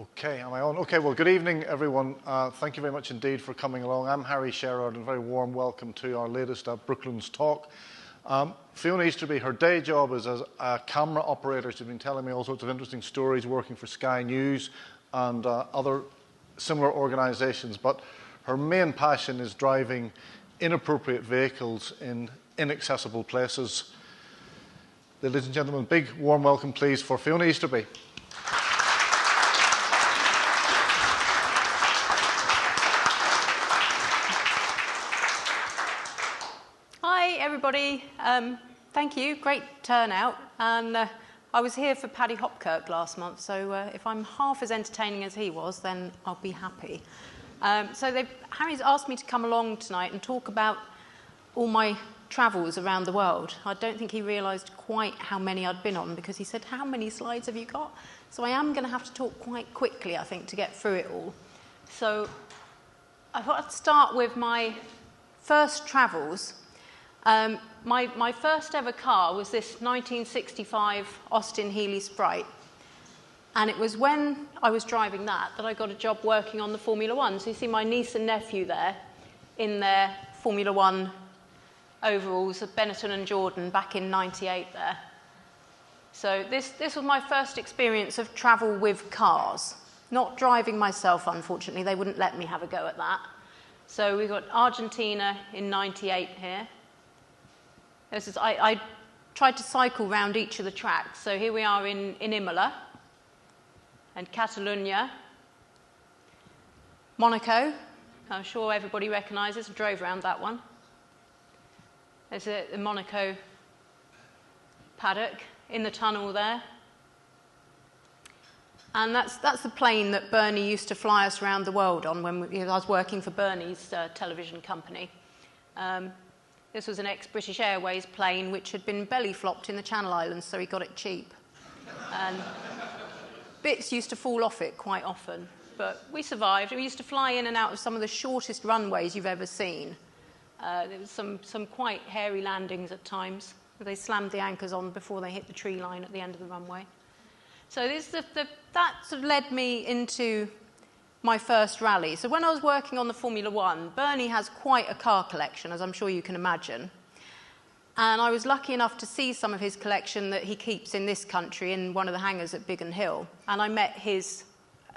Okay, am I on? Okay, well, good evening, everyone. Thank you very much indeed for coming along. I'm Harry Sherrod, and a very warm welcome to our latest Brooklands talk. Fiona Easterby, her day job is as a camera operator. She's been telling me all sorts of interesting stories working for Sky News and other similar organisations, but her main passion is driving inappropriate vehicles in inaccessible places. Ladies and gentlemen, big warm welcome, please, for Fiona Easterby. Hi, everybody. Thank you. Great turnout. And I was here for Paddy Hopkirk last month, so if I'm half as entertaining as he was, then I'll be happy. Harry's asked me to come along tonight and talk about all my travels around the world. I don't think he realised quite how many I'd been on, because he said, how many slides have you got? So I am going to have to talk quite quickly, I think, to get through it all. So I thought I'd start with my first travels. My first ever car was this 1965 Austin Healey Sprite. And it was when I was driving that I got a job working on the Formula One. So you see my niece and nephew there in their Formula One overalls of Benetton and Jordan back in '98 there. So this was my first experience of travel with cars. Not driving myself, unfortunately. They wouldn't let me have a go at that. So we got Argentina in '98 here. I tried to cycle round each of the tracks. So here we are in Imola and Catalonia. Monaco, I'm sure everybody recognises. I drove around that one. There's the Monaco paddock in the tunnel there. And that's the plane that Bernie used to fly us around the world on when I was working for Bernie's television company. This was an ex-British Airways plane which had been belly-flopped in the Channel Islands, so he got it cheap. And bits used to fall off it quite often, but we survived. We used to fly in and out of some of the shortest runways you've ever seen. There was some quite hairy landings at times. They slammed the anchors on before they hit the tree line at the end of the runway. So that sort of led me into my first rally. So when I was working on the Formula One, Bernie has quite a car collection, as I'm sure you can imagine. And I was lucky enough to see some of his collection that he keeps in this country in one of the hangars at Biggin Hill. And I met his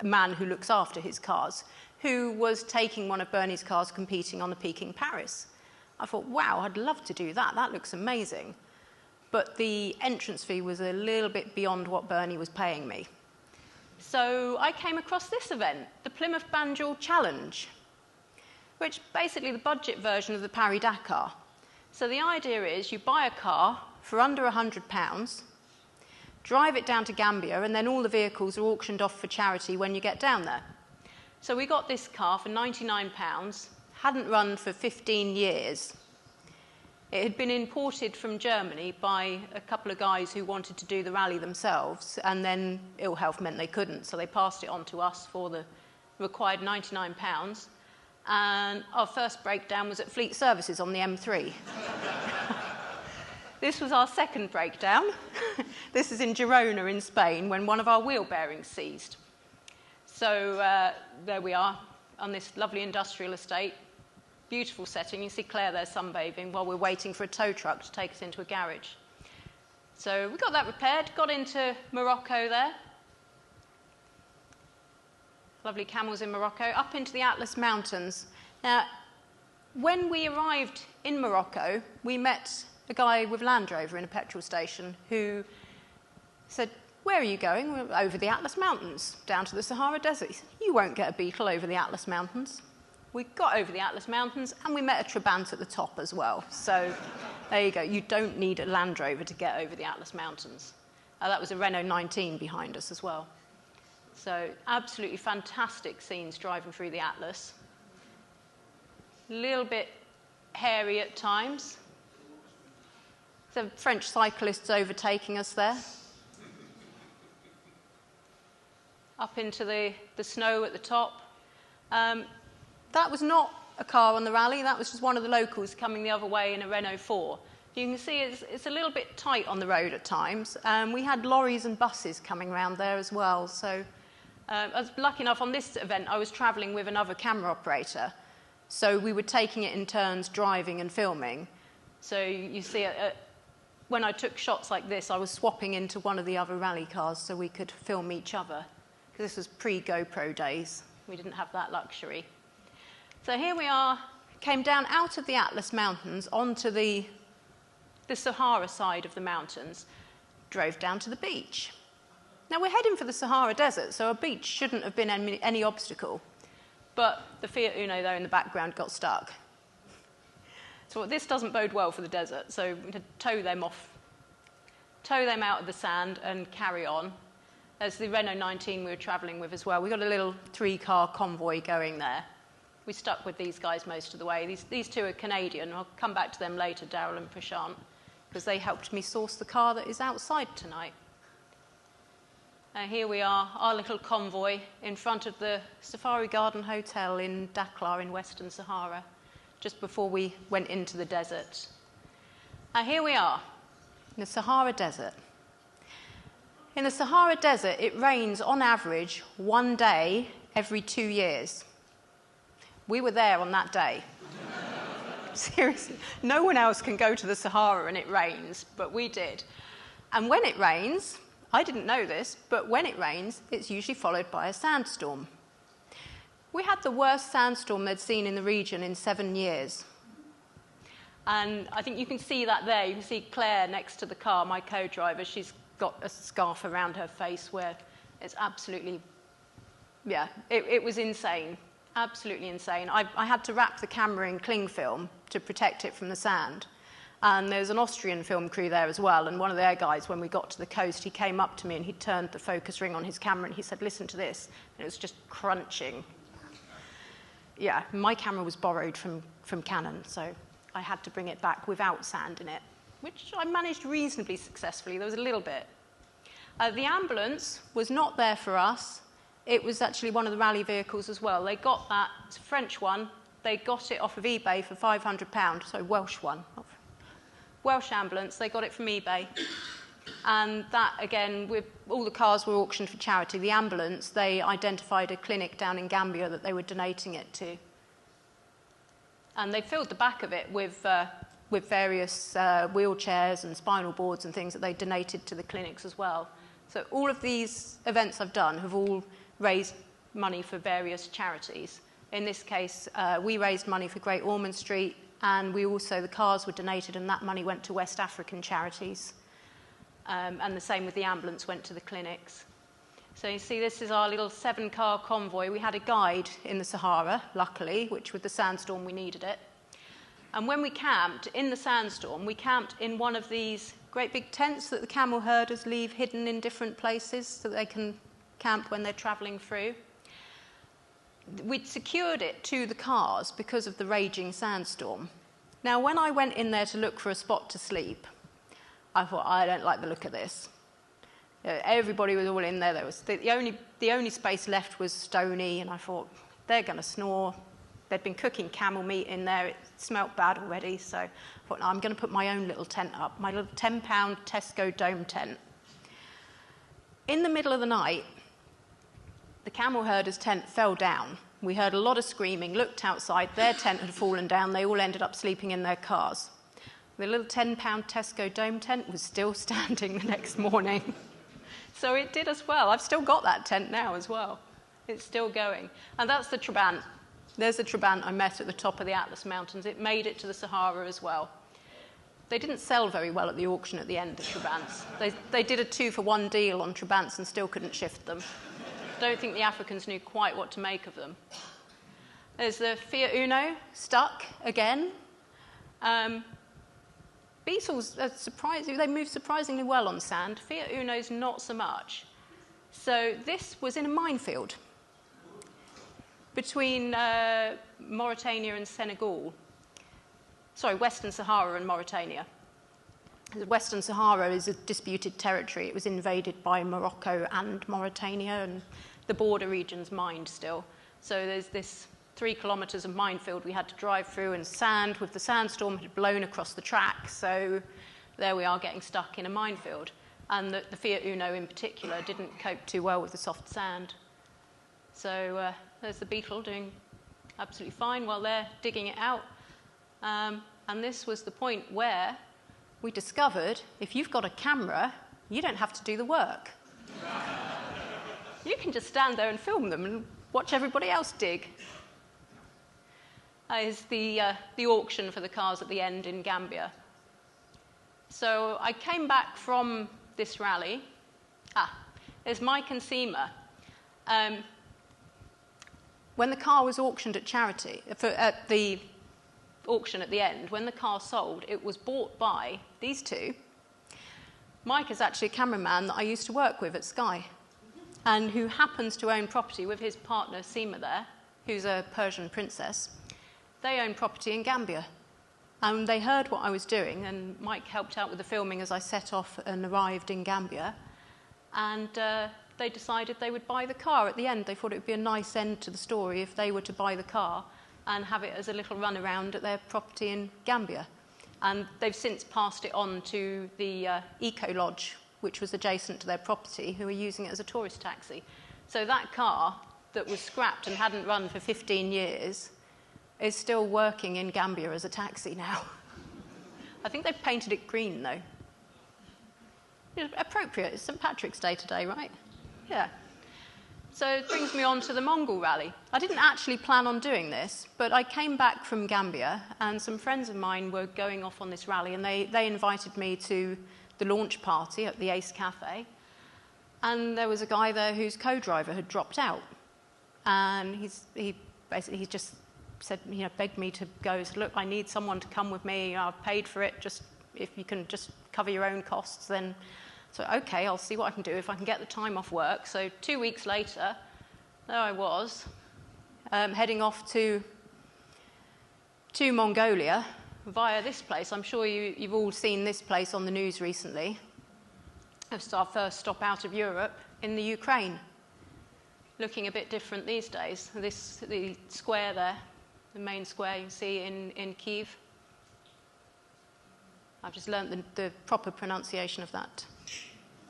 man who looks after his cars, who was taking one of Bernie's cars competing on the Peking Paris. I thought, wow, I'd love to do that. That looks amazing. But the entrance fee was a little bit beyond what Bernie was paying me. So I came across this event, the Plymouth Banjo Challenge, which basically the budget version of the Paris-Dakar. So the idea is you buy a car for under £100, drive it down to Gambia, and then all the vehicles are auctioned off for charity when you get down there. So we got this car for £99, hadn't run for 15 years. It had been imported from Germany by a couple of guys who wanted to do the rally themselves, and then ill health meant they couldn't, so they passed it on to us for the required £99. And our first breakdown was at Fleet Services on the M3. This was our second breakdown. This is in Girona in Spain, when one of our wheel bearings seized. So there we are on this lovely industrial estate. Beautiful setting. You see Claire there sunbathing while we're waiting for a tow truck to take us into a garage. So we got that repaired, got into Morocco there. Lovely camels in Morocco, up into the Atlas Mountains. Now, when we arrived in Morocco, we met a guy with Land Rover in a petrol station who said, where are you going? We're over the Atlas Mountains, down to the Sahara Desert. He said, you won't get a Beetle over the Atlas Mountains. We got over the Atlas Mountains, and we met a Trabant at the top as well. So there you go. You don't need a Land Rover to get over the Atlas Mountains. That was a Renault 19 behind us as well. So absolutely fantastic scenes driving through the Atlas. A little bit hairy at times. The French cyclists overtaking us there. Up into the snow at the top. That was not a car on the rally. That was just one of the locals coming the other way in a Renault 4. You can see it's a little bit tight on the road at times. We had lorries and buses coming around there as well, so I was lucky enough on this event, I was travelling with another camera operator. So we were taking it in turns, driving and filming. So you see, when I took shots like this, I was swapping into one of the other rally cars so we could film each other. Because this was pre-GoPro days. We didn't have that luxury. So here we are, came down out of the Atlas Mountains onto the Sahara side of the mountains, drove down to the beach. Now, we're heading for the Sahara Desert, so a beach shouldn't have been any obstacle. But the Fiat Uno there in the background got stuck. So this doesn't bode well for the desert, so we had to tow them out of the sand and carry on. There's the Renault 19 we were travelling with as well. We got a little 3-car convoy going there. We stuck with these guys most of the way. These two are Canadian. I'll come back to them later, Daryl and Prashant, because they helped me source the car that is outside tonight. Here we are, our little convoy in front of the Safari Garden Hotel in Dakhla in Western Sahara, just before we went into the desert. Here we are, in the Sahara Desert. In the Sahara Desert, it rains on average 1 day every 2 years. We were there on that day. Seriously, no one else can go to the Sahara and it rains, but we did. And when it rains, I didn't know this, but when it rains, it's usually followed by a sandstorm. We had the worst sandstorm they'd seen in the region in 7 years. And I think you can see that there. You can see Claire next to the car, my co-driver. She's got a scarf around her face where it's absolutely, yeah, it was insane. Absolutely insane. I had to wrap the camera in cling film to protect it from the sand. And there's an Austrian film crew there as well, and one of their guys, when we got to the coast, he came up to me and he turned the focus ring on his camera and he said, "Listen to this." And it was just crunching. Yeah, my camera was borrowed from Canon, so I had to bring it back without sand in it, which I managed reasonably successfully. There was a little bit. The ambulance was not there for us. It was actually one of the rally vehicles as well. They got that, it's a French one. They got it off of eBay for £500, so Welsh one. Welsh ambulance, they got it from eBay. And that, again, with all the cars were auctioned for charity. The ambulance, they identified a clinic down in Gambia that they were donating it to. And they filled the back of it with various wheelchairs and spinal boards and things that they donated to the clinics as well. So all of these events I've done have all raised money for various charities. In this case, we raised money for Great Ormond Street, and the cars were donated, and that money went to West African charities. And the same with the ambulance went to the clinics. So you see, this is our little 7-car convoy. We had a guide in the Sahara, luckily, which with the sandstorm we needed it. And when we camped in the sandstorm, we camped in one of these great big tents that the camel herders leave hidden in different places so that they can camp when they're travelling through. We'd secured it to the cars because of the raging sandstorm. Now, when I went in there to look for a spot to sleep, I thought, I don't like the look of this. Everybody was all in there. There was the only space left was stony, and I thought, they're going to snore. They'd been cooking camel meat in there. It smelt bad already, so I thought, no, I'm going to put my own little tent up, my little 10-pound Tesco dome tent. In the middle of the night, the camel herder's tent fell down. We heard a lot of screaming, looked outside, their tent had fallen down, they all ended up sleeping in their cars. The little 10-pound Tesco dome tent was still standing the next morning. So it did as well. I've still got that tent now as well. It's still going. And that's the Trabant. There's the Trabant I met at the top of the Atlas Mountains. It made it to the Sahara as well. They didn't sell very well at the auction at the end, the Trabants. They did a 2-for-1 deal on Trabants and still couldn't shift them. I don't think the Africans knew quite what to make of them. There's the Fiat Uno, stuck again. Beetles are surprising, they move surprisingly well on sand. Fiat Unos not so much. So this was in a minefield between Mauritania and Senegal. Sorry, Western Sahara and Mauritania. The Western Sahara is a disputed territory. It was invaded by Morocco and Mauritania, and the border region's mined still. So there's this 3 kilometres of minefield we had to drive through, and sand with the sandstorm had blown across the track. So there we are getting stuck in a minefield. And the Fiat Uno in particular didn't cope too well with the soft sand. So there's the Beetle doing absolutely fine while they're digging it out. And this was the point where we discovered if you've got a camera, you don't have to do the work. You can just stand there and film them and watch everybody else dig. That is the auction for the cars at the end in Gambia. So I came back from this rally. There's Mike and Seema. When the car was auctioned at charity, at the auction at the end, when the car sold, it was bought by these two. Mike is actually a cameraman that I used to work with at Sky, and who happens to own property with his partner Seema there, who's a Persian princess. They own property in Gambia. And they heard what I was doing, and Mike helped out with the filming as I set off and arrived in Gambia. And they decided they would buy the car at the end. They thought it would be a nice end to the story if they were to buy the car and have it as a little run around at their property in Gambia. And they've since passed it on to the Eco Lodge, which was adjacent to their property, who are using it as a tourist taxi. So that car that was scrapped and hadn't run for 15 years is still working in Gambia as a taxi now. I think they've painted it green, though. It's appropriate. It's St. Patrick's Day today, right? Yeah. So it brings me on to the Mongol Rally. I didn't actually plan on doing this, but I came back from Gambia, and some friends of mine were going off on this rally, and they invited me to the launch party at the Ace Cafe. And there was a guy there whose co-driver had dropped out. And he just said, begged me to go. He said, look, I need someone to come with me. I've paid for it. Just if you can just cover your own costs, then. So, okay, I'll see what I can do if I can get the time off work. So 2 weeks later, there I was, heading off to Mongolia via this place. I'm sure you've all seen this place on the news recently. It's our first stop out of Europe in the Ukraine. Looking a bit different these days. The square there, the main square you can see in Kyiv. I've just learnt the proper pronunciation of that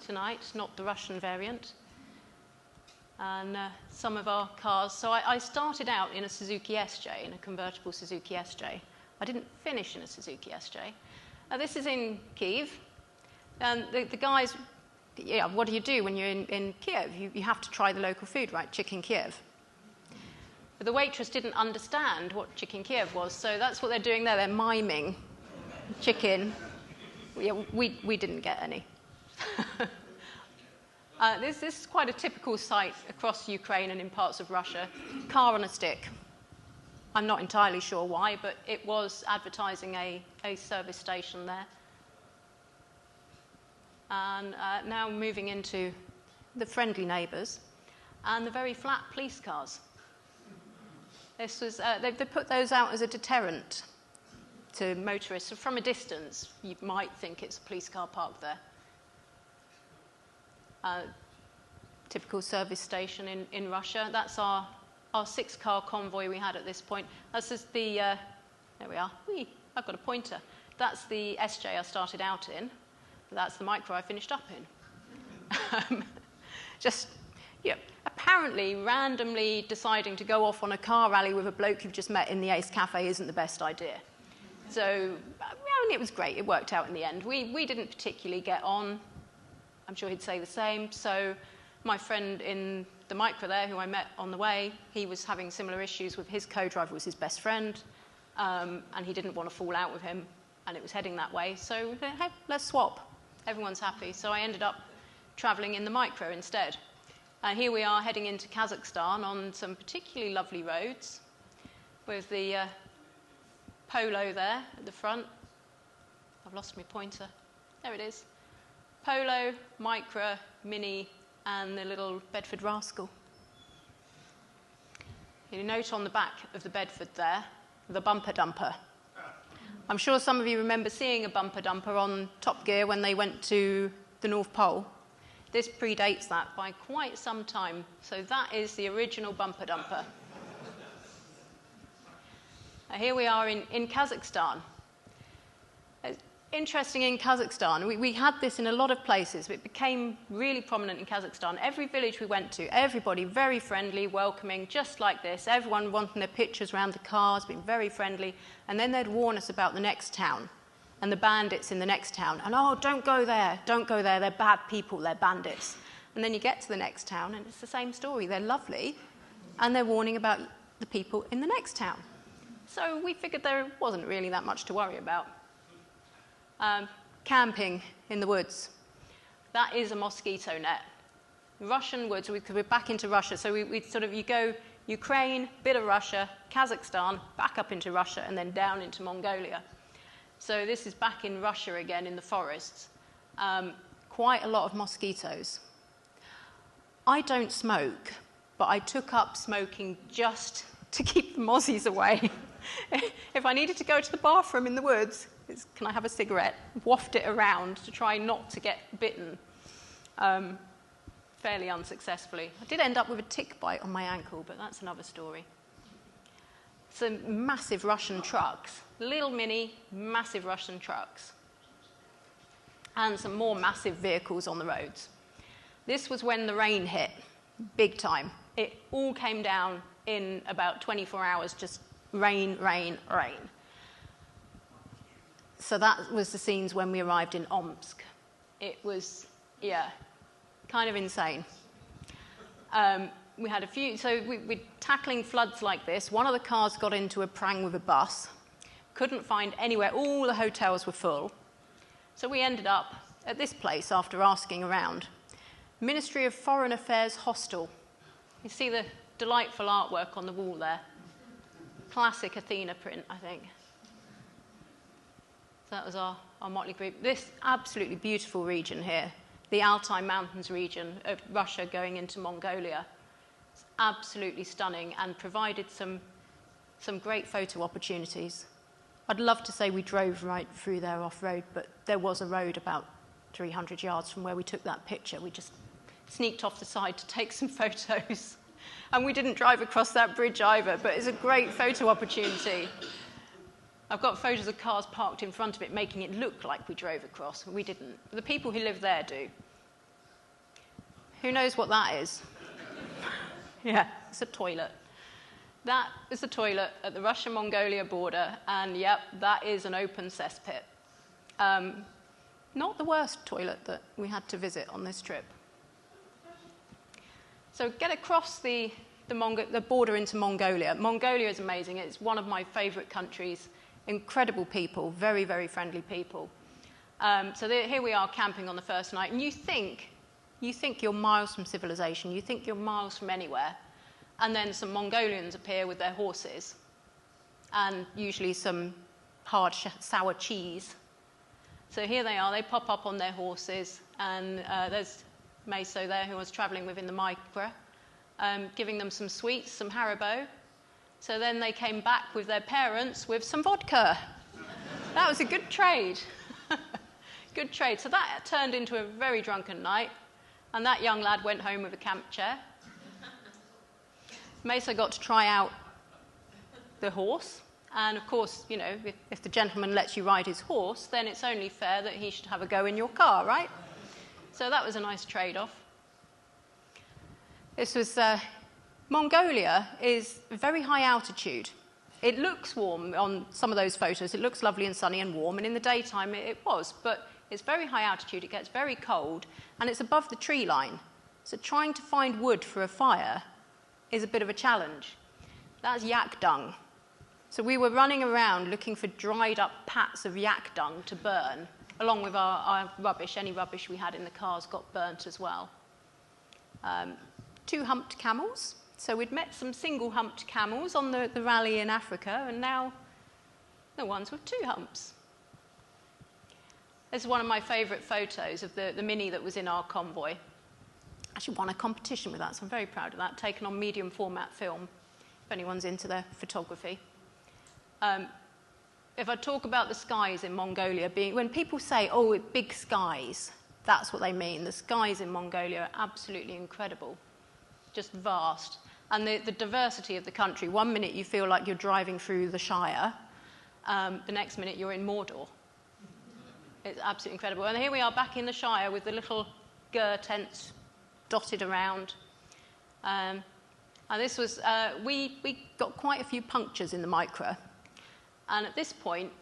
tonight, not the Russian variant. And some of our cars. So I started out in a Suzuki SJ, in a convertible Suzuki SJ. I didn't finish in a Suzuki SJ. This is in Kyiv. And the guys, what do you do when you're in Kiev? You have to try the local food, right? Chicken Kiev. But the waitress didn't understand what chicken Kiev was, so that's what they're doing there. They're miming chicken. We didn't get any. This is quite a typical sight across Ukraine and in parts of Russia. Car on a stick. I'm not entirely sure why, but it was advertising a service station there. And now moving into the friendly neighbours and the very flat police cars. This was they put those out as a deterrent to motorists. So from a distance, you might think it's a police car parked there. Typical service station in Russia. That's our 6-car convoy we had at this point. That's just the, there we are. I've got a pointer. That's the SJ I started out in. That's the micro I finished up in. Apparently randomly deciding to go off on a car rally with a bloke you've just met in the Ace Cafe isn't the best idea. So, it was great. It worked out in the end. We didn't particularly get on. I'm sure he'd say the same. So my friend in the micro there, who I met on the way, he was having similar issues with his co-driver, was his best friend, and he didn't want to fall out with him, and it was heading that way. So we said, hey, let's swap. Everyone's happy. So I ended up travelling in the micro instead. And here we are heading into Kazakhstan on some particularly lovely roads with the Polo there at the front. I've lost my pointer. There it is. Polo, Micra, Mini, and the little Bedford Rascal. You note on the back of the Bedford there, the bumper dumper. I'm sure some of you remember seeing a bumper dumper on Top Gear when they went to the North Pole. This predates that by quite some time, so that is the original bumper dumper. Here we are in Kazakhstan. interesting in Kazakhstan. We had this in a lot of places, but it became really prominent in Kazakhstan. Every village we went to, everybody very friendly, welcoming, just like this. Everyone wanting their pictures around the cars, being very friendly. And then they'd warn us about the next town and the bandits in the next town. And, oh, don't go there, they're bad people, they're bandits. And then you get to the next town, and it's the same story. They're lovely, and they're warning about the people in the next town. So we figured there wasn't really that much to worry about. Camping in the woods. That is a mosquito net. Russian woods, we're back into Russia. So you go Ukraine, bit of Russia, Kazakhstan, back up into Russia, and then down into Mongolia. So this is back in Russia again, in the forests. Quite a lot of mosquitoes. I don't smoke, but I took up smoking just to keep the mozzies away. If I needed to go to the bathroom in the woods, can I have a cigarette? Waft it around to try not to get bitten, fairly unsuccessfully. I did end up with a tick bite on my ankle, but that's another story. Some massive Russian trucks, little mini, massive Russian trucks, and some more massive vehicles on the roads. This was when the rain hit, big time. It all came down in about 24 hours, just rain, rain, rain. So that was the scenes when we arrived in Omsk. It was, kind of insane. We had a few, so we're tackling floods like this. One of the cars got into a prang with a bus, couldn't find anywhere, all the hotels were full. So we ended up at this place after asking around. Ministry of Foreign Affairs Hostel. You see the delightful artwork on the wall there. Classic Athena print, I think. So that was our motley group. This absolutely beautiful region here, the Altai Mountains region of Russia going into Mongolia. It's absolutely stunning and provided some great photo opportunities. I'd love to say we drove right through there off-road, but there was a road about 300 yards from where we took that picture. We just sneaked off the side to take some photos. And we didn't drive across that bridge either, but it's a great photo opportunity. I've got photos of cars parked in front of it, making it look like we drove across. We didn't. The people who live there do. Who knows what that is? Yeah, it's a toilet. That is the toilet at the Russia-Mongolia border, and yep, that is an open cesspit. Not the worst toilet that we had to visit on this trip. So get across the border into Mongolia. Mongolia is amazing. It's one of my favourite countries. Incredible people, very, very friendly people. Here we are camping on the first night, and you think you're miles from civilization. You think you're miles from anywhere. And then some Mongolians appear with their horses, and usually some hard, sour cheese. So here they are. They pop up on their horses, and there's Meso there, who I was travelling with in the Micra, giving them some sweets, some Haribo. So then they came back with their parents with some vodka. That was a good trade. Good trade. So that turned into a very drunken night, and that young lad went home with a camp chair. Meso got to try out the horse, and of course, you know, if the gentleman lets you ride his horse, then it's only fair that he should have a go in your car, right? So that was a nice trade-off. This was, Mongolia is very high altitude. It looks warm on some of those photos. It looks lovely and sunny and warm, and in the daytime it was, but it's very high altitude. It gets very cold, and it's above the tree line. So trying to find wood for a fire is a bit of a challenge. That's yak dung. So we were running around looking for dried up pats of yak dung to burn, along with our rubbish. Any rubbish we had in the cars got burnt as well. 2 humped camels. So we'd met some single humped camels on the rally in Africa, and now the ones with 2 humps. This is one of my favourite photos of the Mini that was in our convoy. Actually won a competition with that, so I'm very proud of that, taken on medium format film, if anyone's into their photography. If I talk about the skies in Mongolia, when people say, oh, big skies, that's what they mean. The skies in Mongolia are absolutely incredible, just vast. And the diversity of the country, one minute you feel like you're driving through the Shire, the next minute you're in Mordor. It's absolutely incredible. And here we are back in the Shire with the little gur tents dotted around. And this was, we got quite a few punctures in the Micra. And at this point,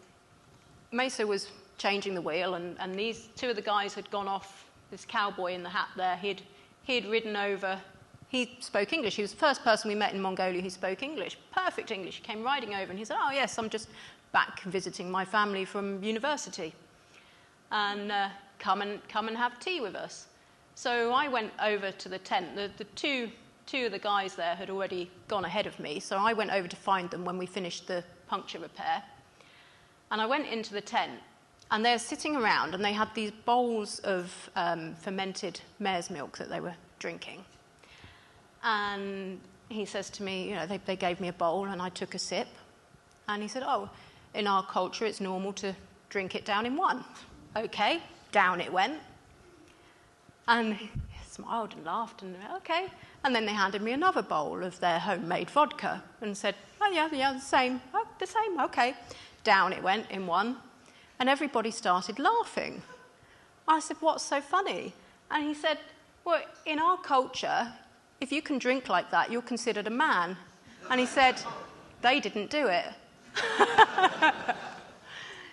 Mesa was changing the wheel, and these two of the guys had gone off. This cowboy in the hat there, he'd ridden over. He spoke English. He was the first person we met in Mongolia who spoke English, perfect English. He came riding over and he said, "Oh yes, I'm just back visiting my family from university, and come and have tea with us." So I went over to the tent. The two of the guys there had already gone ahead of me, so I went over to find them when we finished the puncture repair. And I went into the tent, and they're sitting around, and they had these bowls of fermented mare's milk that they were drinking. And he says to me, you know, they gave me a bowl, and I took a sip. And he said, "Oh, in our culture, it's normal to drink it down in one." Okay, down it went. And he smiled and laughed, and okay. And then they handed me another bowl of their homemade vodka and said, "Oh, yeah, the same. Oh, the same, okay." Down it went in one. And everybody started laughing. I said, "What's so funny?" And he said, "Well, in our culture, if you can drink like that, you're considered a man." And he said, "They didn't do it."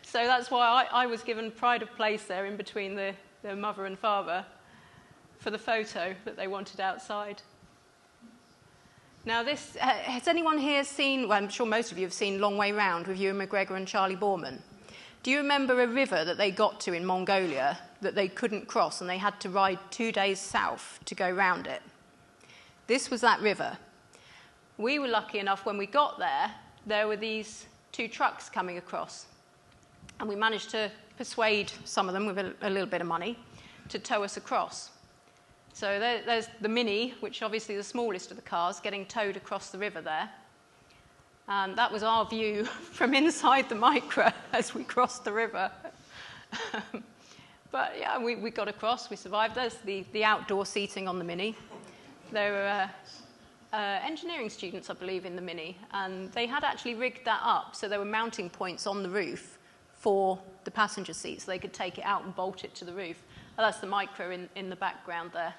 So that's why I was given pride of place there in between the mother and father for the photo that they wanted outside. Now this, has anyone here seen, well, I'm sure most of you have seen Long Way Round with Ewan McGregor and Charlie Borman. Do you remember a river that they got to in Mongolia that they couldn't cross and they had to ride 2 days south to go round it? This was that river. We were lucky enough when we got there were these 2 trucks coming across. And we managed to persuade some of them with a little bit of money to tow us across. So there's the Mini, which obviously is the smallest of the cars, getting towed across the river there. And that was our view from inside the Micra as we crossed the river. But yeah, we got across, we survived. There's the outdoor seating on the Mini. There were engineering students, I believe, in the Mini, and they had actually rigged that up so there were mounting points on the roof for the passenger seat, so they could take it out and bolt it to the roof. And that's the Micra in the background there,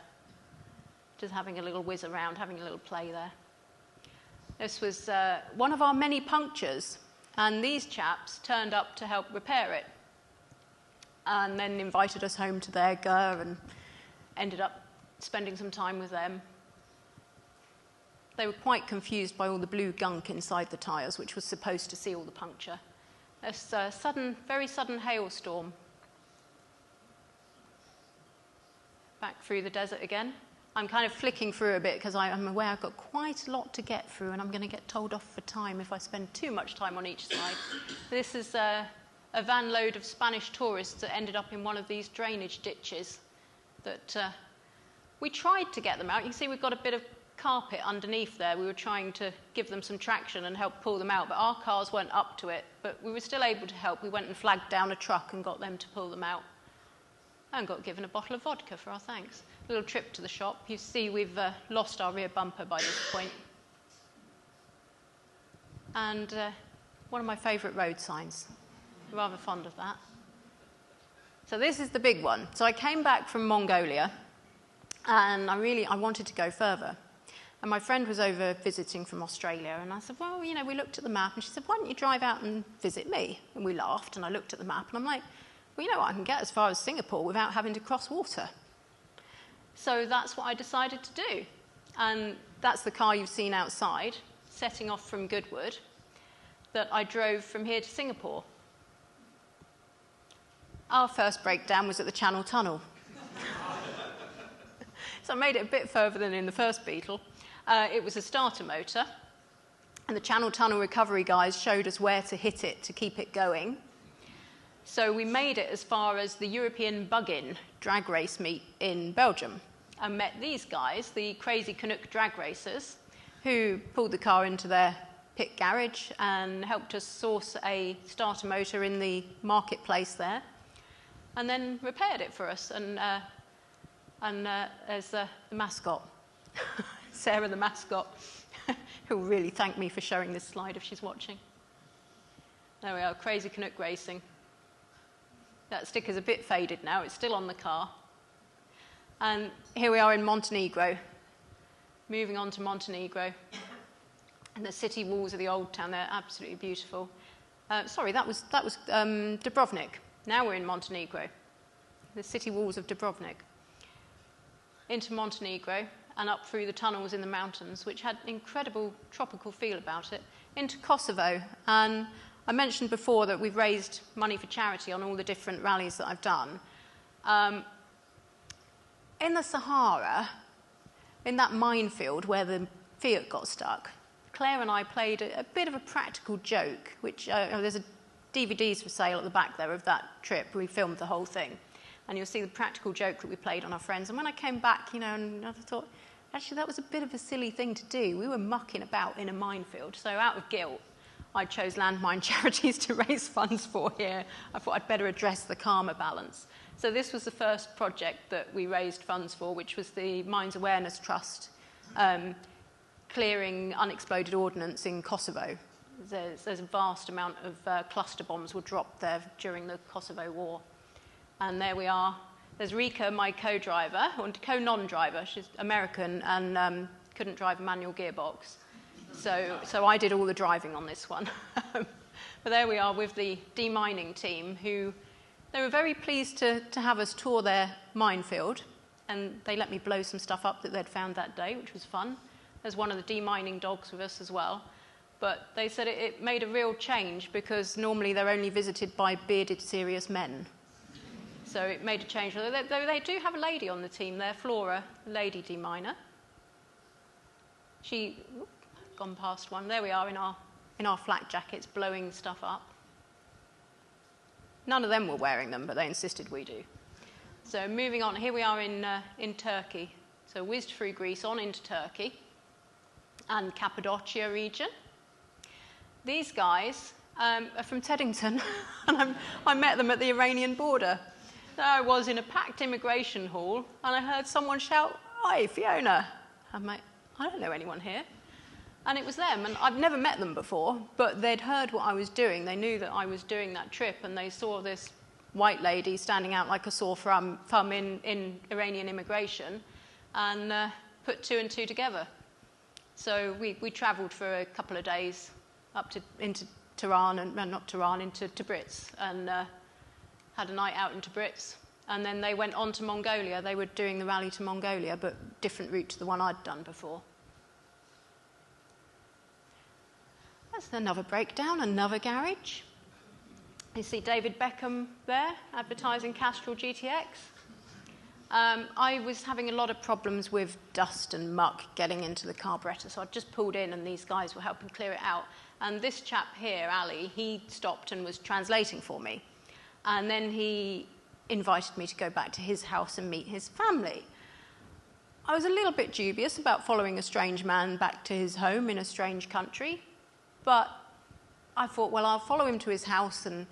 just having a little whiz around, having a little play there. This was one of our many punctures, and these chaps turned up to help repair it, and then invited us home to their gur and ended up spending some time with them. They were quite confused by all the blue gunk inside the tyres, which was supposed to seal the puncture. This very sudden hailstorm. Back through the desert again. I'm kind of flicking through a bit because I'm aware I've got quite a lot to get through, and I'm going to get told off for time if I spend too much time on each side. This is a van load of Spanish tourists that ended up in one of these drainage ditches that we tried to get them out. You can see we've got a bit of carpet underneath there. We were trying to give them some traction and help pull them out, but our cars weren't up to it. But we were still able to help. We went and flagged down a truck and got them to pull them out. And got given a bottle of vodka for our thanks. A little trip to the shop. You see we've lost our rear bumper by this point. And one of my favourite road signs. Rather fond of that. So this is the big one. So I came back from Mongolia, and I wanted to go further. And my friend was over visiting from Australia, and I said, well, you know, we looked at the map, and she said, why don't you drive out and visit me? And we laughed, and I looked at the map, and I'm like, well, you know what, I can get as far as Singapore without having to cross water. So that's what I decided to do. And that's the car you've seen outside, setting off from Goodwood, that I drove from here to Singapore. Our first breakdown was at the Channel Tunnel. So I made it a bit further than in the first Beetle. It was a starter motor, and the Channel Tunnel recovery guys showed us where to hit it to keep it going. So we made it as far as the European Bug-In drag race meet in Belgium and met these guys, the crazy Canuck drag racers, who pulled the car into their pit garage and helped us source a starter motor in the marketplace there, and then repaired it for us. And there's the mascot, Sarah the mascot, who'll really thank me for showing this slide if she's watching. There we are, crazy Canuck racing. That sticker's a bit faded now. It's still on the car. And here we are in Montenegro, moving on to Montenegro. And the city walls of the old town, they're absolutely beautiful. Sorry, that was Dubrovnik. Now we're in Montenegro. The city walls of Dubrovnik. Into Montenegro and up through the tunnels in the mountains, which had an incredible tropical feel about it, into Kosovo. And I mentioned before that we've raised money for charity on all the different rallies that I've done. In the Sahara, in that minefield where the Fiat got stuck, Claire and I played a bit of a practical joke, which there's DVDs for sale at the back there of that trip. We filmed the whole thing. And you'll see the practical joke that we played on our friends. And when I came back, and I thought, actually, that was a bit of a silly thing to do. We were mucking about in a minefield. So out of guilt, I chose landmine charities to raise funds for here. I thought I'd better address the karma balance. So this was the first project that we raised funds for, which was the Mines Awareness Trust, clearing unexploded ordnance in Kosovo. There's a vast amount of cluster bombs were dropped there during the Kosovo War. And there we are. There's Rika, my co-driver, or co-non-driver. She's American and couldn't drive a manual gearbox. So I did all the driving on this one. But there we are with the demining team, who they were very pleased to have us tour their minefield. And they let me blow some stuff up that they'd found that day, which was fun. There's one of the demining dogs with us as well. But they said it made a real change, because normally they're only visited by bearded, serious men. So it made a change. They do have a lady on the team there, Flora, a lady deminer. Gone past one. There we are in our flak jackets, blowing stuff up. None of them were wearing them, but they insisted we do. So moving on, here we are in Turkey. So whizzed through Greece, on into Turkey and Cappadocia region. These guys are from Teddington, and I met them at the Iranian border. There I was in a packed immigration hall, and I heard someone shout, "Hi, Fiona." I'm like, I don't know anyone here. And it was them, and I've never met them before, but they'd heard what I was doing. They knew that I was doing that trip, and they saw this white lady standing out like a sore thumb in Iranian immigration, and put two and two together. So we travelled for a couple of days into Tehran, not Tehran, into Tabriz, and had a night out in Tabriz. And then they went on to Mongolia. They were doing the rally to Mongolia, but different route to the one I'd done before. That's another breakdown, another garage. You see David Beckham there, advertising Castrol GTX. I was having a lot of problems with dust and muck getting into the carburettor, so I just pulled in and these guys were helping clear it out. And this chap here, Ali, he stopped and was translating for me. And then he invited me to go back to his house and meet his family. I was a little bit dubious about following a strange man back to his home in a strange country, but I thought, well, I'll follow him to his house and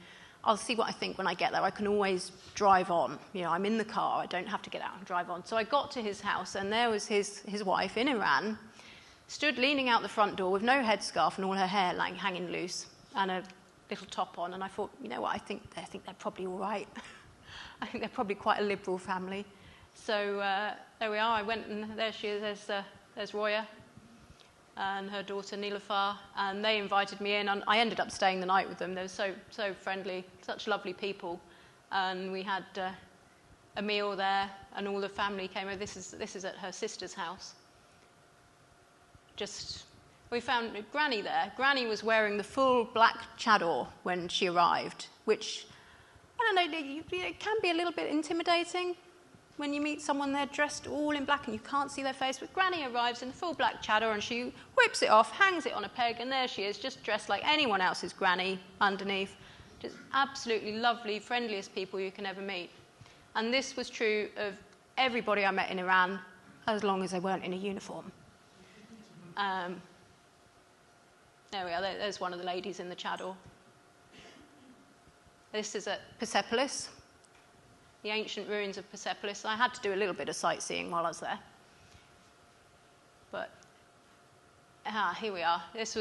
I'll see what I think when I get there. I can always drive on. I'm in the car. I don't have to get out and drive on. So I got to his house, and there was his wife in Iran, stood leaning out the front door with no headscarf and all her hair hanging loose and a little top on. And I thought, you know what, I think they're probably all right. I think they're probably quite a liberal family. So there we are. I went, and there she is. There's Roya and her daughter Nilafar, and they invited me in, and I ended up staying the night with them. They were so friendly, such lovely people, and we had a meal there, and all the family came over. This is at her sister's house. We found Granny there. Granny was wearing the full black chador when she arrived, which, I don't know, it can be a little bit intimidating when you meet someone there dressed all in black and you can't see their face. But Granny arrives in full black chador and she whips it off, hangs it on a peg, and there she is, just dressed like anyone else's granny underneath. Just absolutely lovely, friendliest people you can ever meet. And this was true of everybody I met in Iran, as long as they weren't in a uniform. There we are. There's one of the ladies in the chador. This is at Persepolis, the ancient ruins of Persepolis. I had to do a little bit of sightseeing while I was there. But, here we are. That's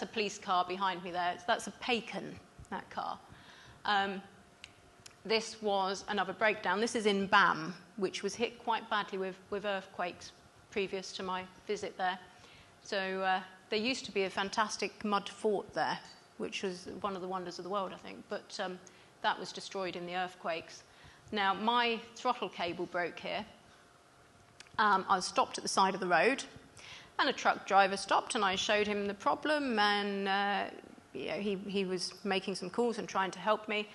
a police car behind me there. That's a Pacan, that car. this was another breakdown. This is in Bam, which was hit quite badly with earthquakes previous to my visit there. So there used to be a fantastic mud fort there, which was one of the wonders of the world, I think, but that was destroyed in the earthquakes. Now, my throttle cable broke here. I was stopped at the side of the road, and a truck driver stopped, and I showed him the problem, and he was making some calls and trying to help me.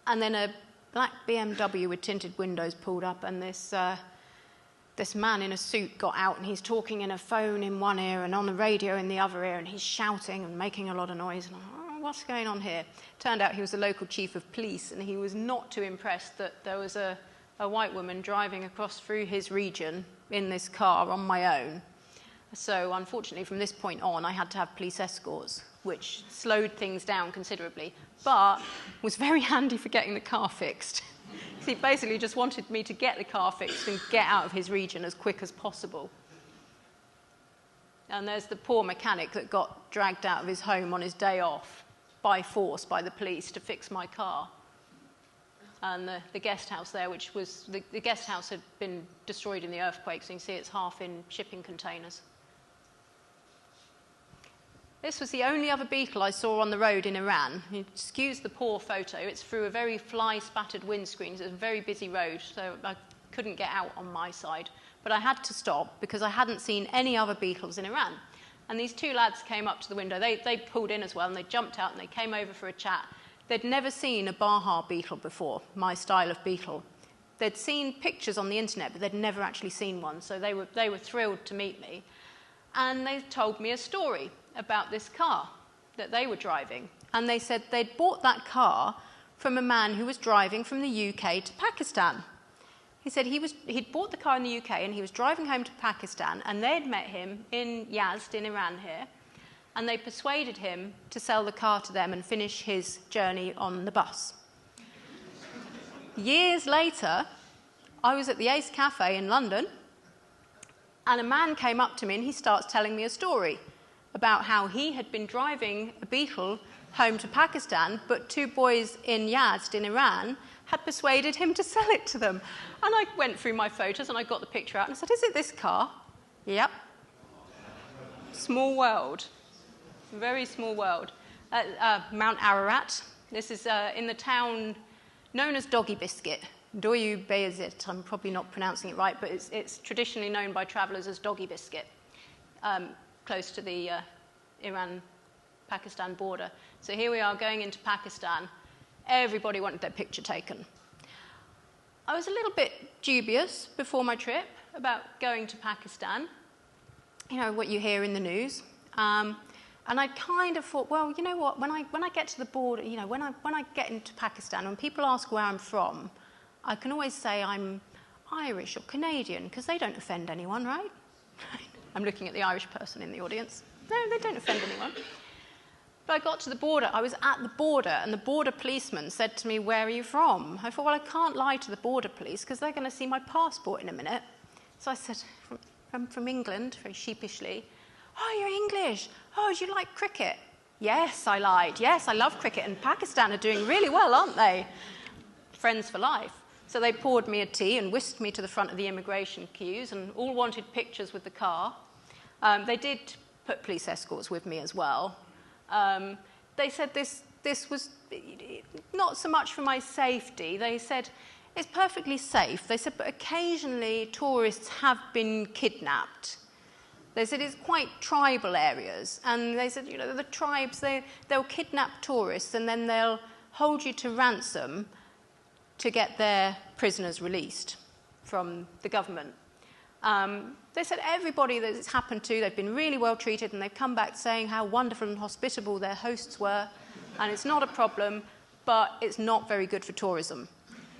And then a black BMW with tinted windows pulled up, and this man in a suit got out, and he's talking in a phone in one ear and on the radio in the other ear, and he's shouting and making a lot of noise. And I'm like, oh, what's going on here? Turned out he was the local chief of police, and he was not too impressed that there was a white woman driving across through his region in this car on my own. So unfortunately, from this point on, I had to have police escorts, which slowed things down considerably, but was very handy for getting the car fixed. He basically just wanted me to get the car fixed and get out of his region as quick as possible. And there's the poor mechanic that got dragged out of his home on his day off by force by the police to fix my car. And the guest house there, which was, the guest house had been destroyed in the earthquake, so you can see it's half in shipping containers. This was the only other Beetle I saw on the road in Iran. Excuse the poor photo. It's through a very fly-spattered windscreen. It's a very busy road, so I couldn't get out on my side. But I had to stop because I hadn't seen any other Beetles in Iran. And these two lads came up to the window. They pulled in as well, and they jumped out, and they came over for a chat. They'd never seen a Baja Beetle before, my style of Beetle. They'd seen pictures on the internet, but they'd never actually seen one. So they were thrilled to meet me. And they told me a story about this car that they were driving. And they said they'd bought that car from a man who was driving from the UK to Pakistan. He said he'd bought the car in the UK and he was driving home to Pakistan, and they'd met him in Yazd in Iran here, and they persuaded him to sell the car to them and finish his journey on the bus. Years later, I was at the Ace Cafe in London, and a man came up to me and he starts telling me a story about how he had been driving a Beetle home to Pakistan, but two boys in Yazd in Iran had persuaded him to sell it to them. And I went through my photos and I got the picture out and I said, is it this car? Yep. Small world. Very small world. Mount Ararat. This is in the town known as Doggy Biscuit. Doyu Bayezid. I'm probably not pronouncing it right, but it's traditionally known by travellers as Doggy Biscuit, close to the Iran-Pakistan border. So here we are going into Pakistan. Everybody wanted their picture taken. I was a little bit dubious before my trip about going to Pakistan, you know, what you hear in the news. And I kind of thought, well, you know what, when I get to the border, you know, when I get into Pakistan, when people ask where I'm from, I can always say I'm Irish or Canadian, because they don't offend anyone, right? I'm looking at the Irish person in the audience. No, they don't offend anyone. But I got to the border. I was at the border, and the border policeman said to me, where are you from? I thought, well, I can't lie to the border police because they're going to see my passport in a minute. So I said, I'm from England, very sheepishly. Oh, you're English. Oh, do you like cricket? Yes, I lied. Yes, I love cricket, and Pakistan are doing really well, aren't they? Friends for life. So they poured me a tea and whisked me to the front of the immigration queues, and all wanted pictures with the car. They did put police escorts with me as well. They said this was not so much for my safety. They said it's perfectly safe. They said, but occasionally tourists have been kidnapped. They said it's quite tribal areas. And they said, you know, the tribes, they'll kidnap tourists and then they'll hold you to ransom to get their prisoners released from the government. They said everybody that it's happened to, they've been really well treated, and they've come back saying how wonderful and hospitable their hosts were, and it's not a problem, but it's not very good for tourism.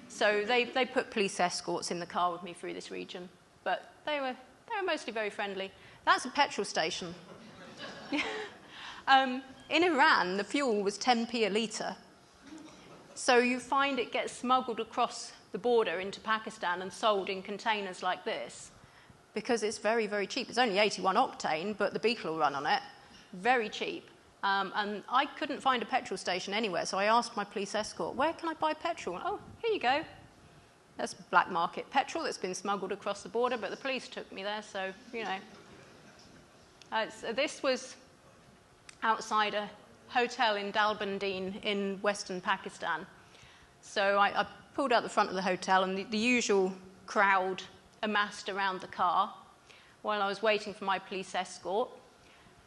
So they put police escorts in the car with me through this region, but they were mostly very friendly. That's a petrol station. In Iran, the fuel was 10p a litre. So you find it gets smuggled across the border into Pakistan and sold in containers like this because it's very, very cheap. It's only 81 octane, but the Beetle will run on it. Very cheap. And I couldn't find a petrol station anywhere, so I asked my police escort, where can I buy petrol? Oh, here you go. That's black market petrol that's been smuggled across the border, but the police took me there, so, you know. This was outside a hotel in Dalbandine in western Pakistan. So I pulled out the front of the hotel, and the usual crowd amassed around the car while I was waiting for my police escort.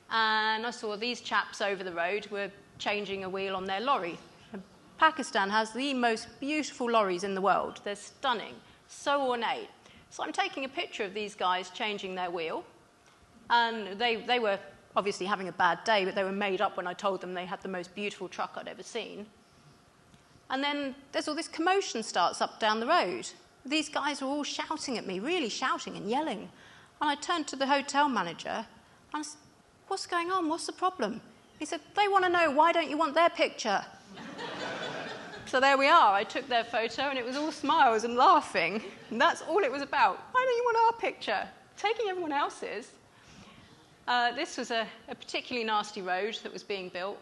And I saw these chaps over the road were changing a wheel on their lorry. And Pakistan has the most beautiful lorries in the world. They're stunning, so ornate. So I'm taking a picture of these guys changing their wheel. And they were obviously having a bad day, but they were made up when I told them they had the most beautiful truck I'd ever seen. And then there's all this commotion starts up down the road. These guys were all shouting at me, really shouting and yelling. And I turned to the hotel manager and I said, what's going on? What's the problem? He said, they want to know, why don't you want their picture? So there we are. I took their photo and it was all smiles and laughing. And that's all it was about. Why don't you want our picture? Taking everyone else's. This was a particularly nasty road that was being built.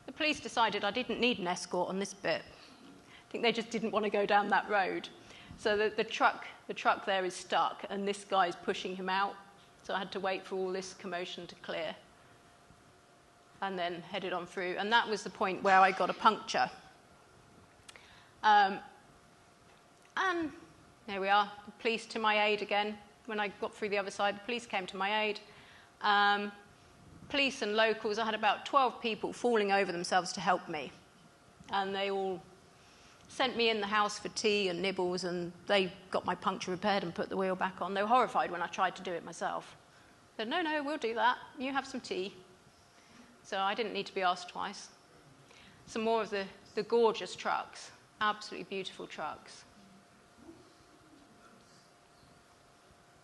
The police decided I didn't need an escort on this bit. I think they just didn't want to go down that road. So the truck there is stuck, and this guy's pushing him out. So I had to wait for all this commotion to clear, and then headed on through. And that was the point where I got a puncture. And there we are, the police to my aid again. When I got through the other side, the police came to my aid. Police and locals, I had about 12 people falling over themselves to help me. And they all sent me in the house for tea and nibbles, and they got my puncture repaired and put the wheel back on. They were horrified when I tried to do it myself. They said, no, we'll do that. You have some tea. So I didn't need to be asked twice. Some more of the gorgeous trucks, absolutely beautiful trucks.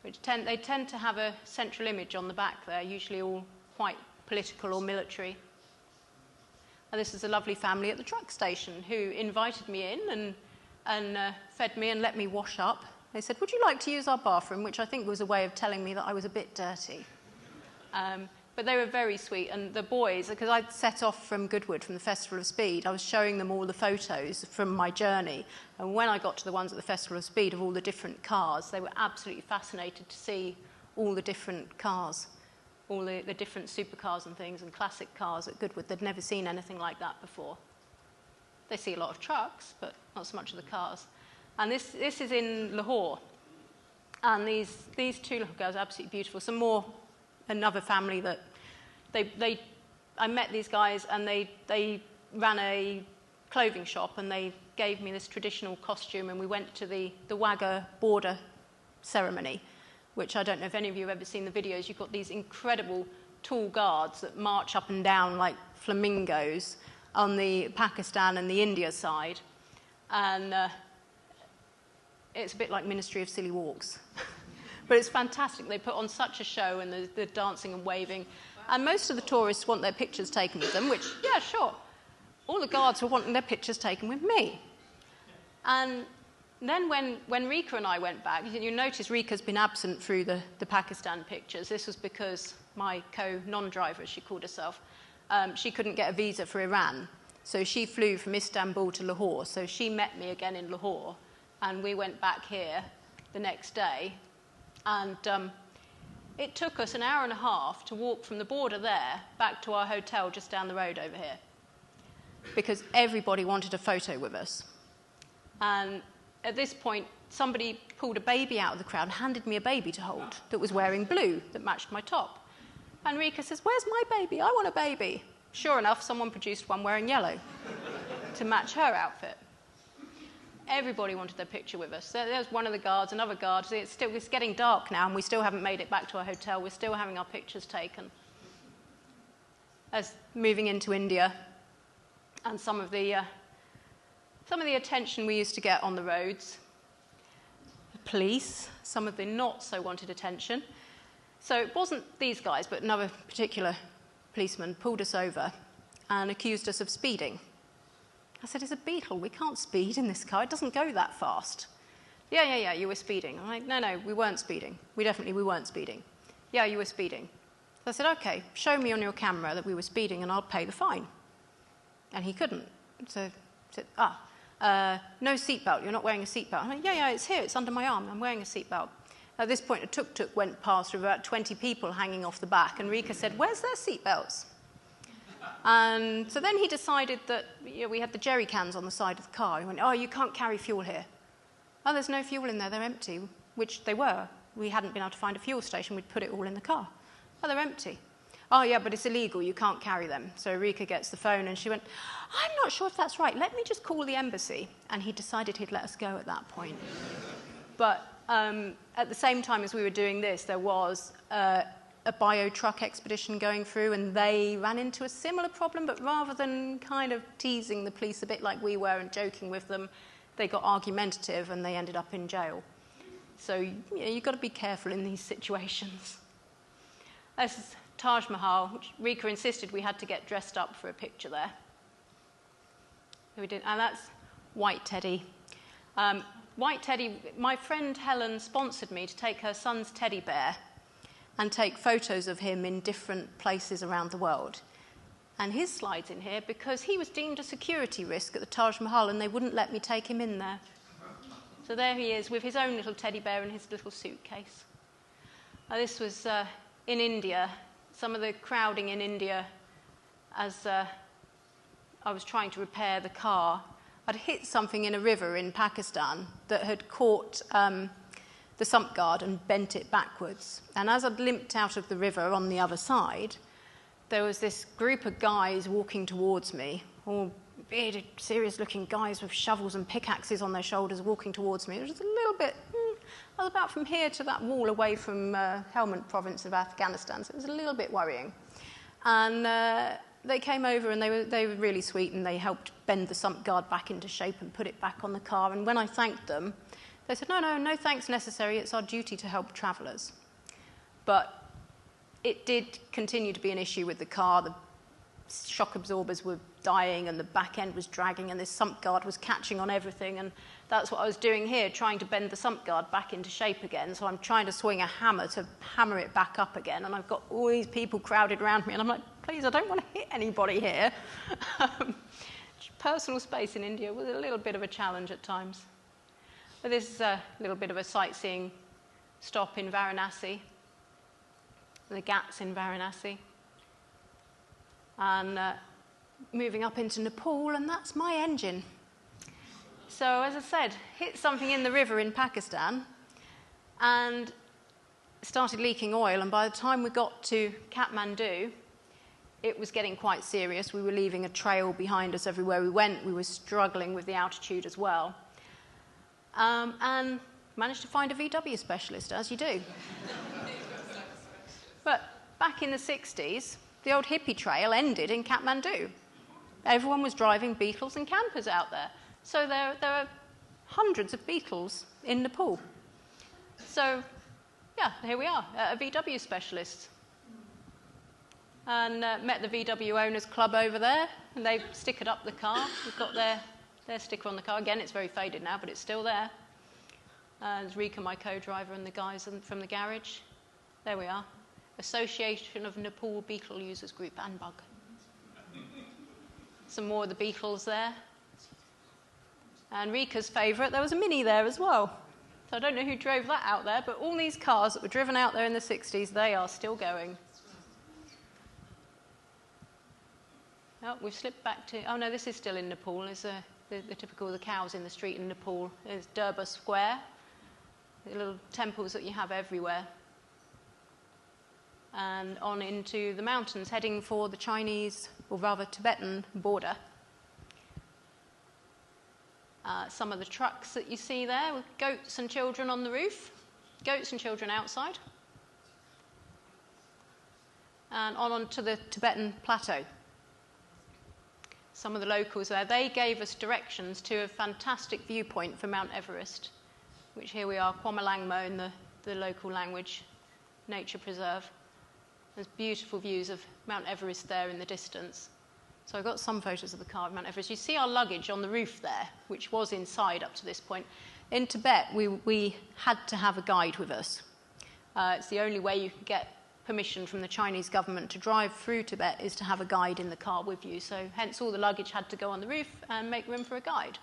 They tend to have a central image on the back there, usually all quite political or military. And this is a lovely family at the truck station who invited me in and fed me and let me wash up. They said, would you like to use our bathroom? Which I think was a way of telling me that I was a bit dirty. But they were very sweet. And the boys, because I'd set off from Goodwood, from the Festival of Speed, I was showing them all the photos from my journey. And when I got to the ones at the Festival of Speed of all the different cars, they were absolutely fascinated to see all the different cars, all the different supercars and things and classic cars at Goodwood. They'd never seen anything like that before. They see a lot of trucks, but not so much of the cars. And this is in Lahore. And these two little girls are absolutely beautiful. Some more, another family that I met these guys, and they ran a clothing shop, and they gave me this traditional costume, and we went to the Wagga border ceremony, which I don't know if any of you have ever seen the videos. You've got these incredible tall guards that march up and down like flamingos on the Pakistan and the India side. And it's a bit like Ministry of Silly Walks. But it's fantastic. They put on such a show, and the dancing and waving. And most of the tourists want their pictures taken with them, which, yeah, sure. All the guards were wanting their pictures taken with me. And then when Rika and I went back, you notice Rika's been absent through the Pakistan pictures. This was because my non-driver, as she called herself, she couldn't get a visa for Iran. So she flew from Istanbul to Lahore. So she met me again in Lahore, and we went back here the next day. And it took us an hour and a half to walk from the border there back to our hotel just down the road over here, because everybody wanted a photo with us. And at this point, somebody pulled a baby out of the crowd and handed me a baby to hold that was wearing blue that matched my top. And Rika says, where's my baby? I want a baby. Sure enough, someone produced one wearing yellow to match her outfit. Everybody wanted their picture with us. There's one of the guards, another guard. It's getting dark now, and we still haven't made it back to our hotel. We're still having our pictures taken. As moving into India, and some of the attention we used to get on the roads, the police, some of the not so wanted attention. So it wasn't these guys, but another particular policeman pulled us over and accused us of speeding. I said, it's a Beetle. We can't speed in this car. It doesn't go that fast. Yeah, you were speeding. I'm like, no, we weren't speeding. We weren't speeding. Yeah, you were speeding. So I said, OK, show me on your camera that we were speeding and I'll pay the fine. And he couldn't. So I said, no seatbelt, you're not wearing a seatbelt. I'm like, yeah, it's here, it's under my arm, I'm wearing a seatbelt. At this point, a tuk-tuk went past with about 20 people hanging off the back, and Rika said, where's their seatbelts? And so then he decided that we had the jerry cans on the side of the car. He went, oh, you can't carry fuel here. Oh, there's no fuel in there, they're empty, which they were. We hadn't been able to find a fuel station, we'd put it all in the car. Oh, they're empty. Oh, yeah, but it's illegal, you can't carry them. So Rika gets the phone, and she went, I'm not sure if that's right, let me just call the embassy. And he decided he'd let us go at that point. But at the same time as we were doing this, there was a bio truck expedition going through, and they ran into a similar problem, but rather than kind of teasing the police a bit like we were and joking with them, they got argumentative and they ended up in jail. So you've got to be careful in these situations. This is Taj Mahal, which Rika insisted we had to get dressed up for a picture there. We did, and that's White Teddy. White Teddy, my friend Helen sponsored me to take her son's teddy bear and take photos of him in different places around the world. And his slide's in here because he was deemed a security risk at the Taj Mahal and they wouldn't let me take him in there. So there he is with his own little teddy bear and his little suitcase. This was in India, some of the crowding in India as I was trying to repair the car. I'd hit something in a river in Pakistan that had caught the sump guard and bent it backwards. And as I'd limped out of the river on the other side, there was this group of guys walking towards me, all bearded, serious-looking guys with shovels and pickaxes on their shoulders walking towards me. It was a little bit, I was about from here to that wall away from Helmand province of Afghanistan, so it was a little bit worrying. And they came over and they were really sweet, and they helped bend the sump guard back into shape and put it back on the car. And when I thanked them, they said, no thanks necessary, it's our duty to help travellers. But it did continue to be an issue with the car. The shock absorbers were dying and the back end was dragging and this sump guard was catching on everything, and that's what I was doing here, trying to bend the sump guard back into shape again. So I'm trying to swing a hammer to hammer it back up again, and I've got all these people crowded around me, and I'm like, please, I don't want to hit anybody here. Personal space in India was a little bit of a challenge at times. But this is a little bit of a sightseeing stop in Varanasi, the Ghats in Varanasi. And moving up into Nepal, and that's my engine. So, as I said, hit something in the river in Pakistan and started leaking oil, and by the time we got to Kathmandu, it was getting quite serious. We were leaving a trail behind us everywhere we went. We were struggling with the altitude as well. And managed to find a VW specialist, as you do. But back in the 60s, the old hippie trail ended in Kathmandu. Everyone was driving Beetles and campers out there. So there are hundreds of Beetles in Nepal. So, yeah, here we are, a VW specialist. And met the VW Owners Club over there, and they've stickered up the car. We've got their sticker on the car. Again, it's very faded now, but it's still there. There's Rika, my co-driver, and the guys from the garage. There we are. Association of Nepal Beetle Users Group, ANBUG. Some more of the Beetles there. And Rika's favourite, there was a Mini there as well. So I don't know who drove that out there, but all these cars that were driven out there in the 60s, they are still going. Oh, we've slipped back to... Oh, no, this is still in Nepal. There's the typical the cows in the street in Nepal. There's Durbar Square, the little temples that you have everywhere. And on into the mountains, heading for the Chinese, or rather Tibetan, border. Some of the trucks that you see there with goats and children on the roof, goats and children outside. And on to the Tibetan plateau. Some of the locals there, they gave us directions to a fantastic viewpoint for Mount Everest, which here we are, Kwamalangmo in the local language, nature preserve. There's beautiful views of Mount Everest there in the distance. So I got some photos of the car of Mount Everest. You see our luggage on the roof there, which was inside up to this point. In Tibet, we had to have a guide with us. It's the only way you can get permission from the Chinese government to drive through Tibet is to have a guide in the car with you. So hence all the luggage had to go on the roof and make room for a guide.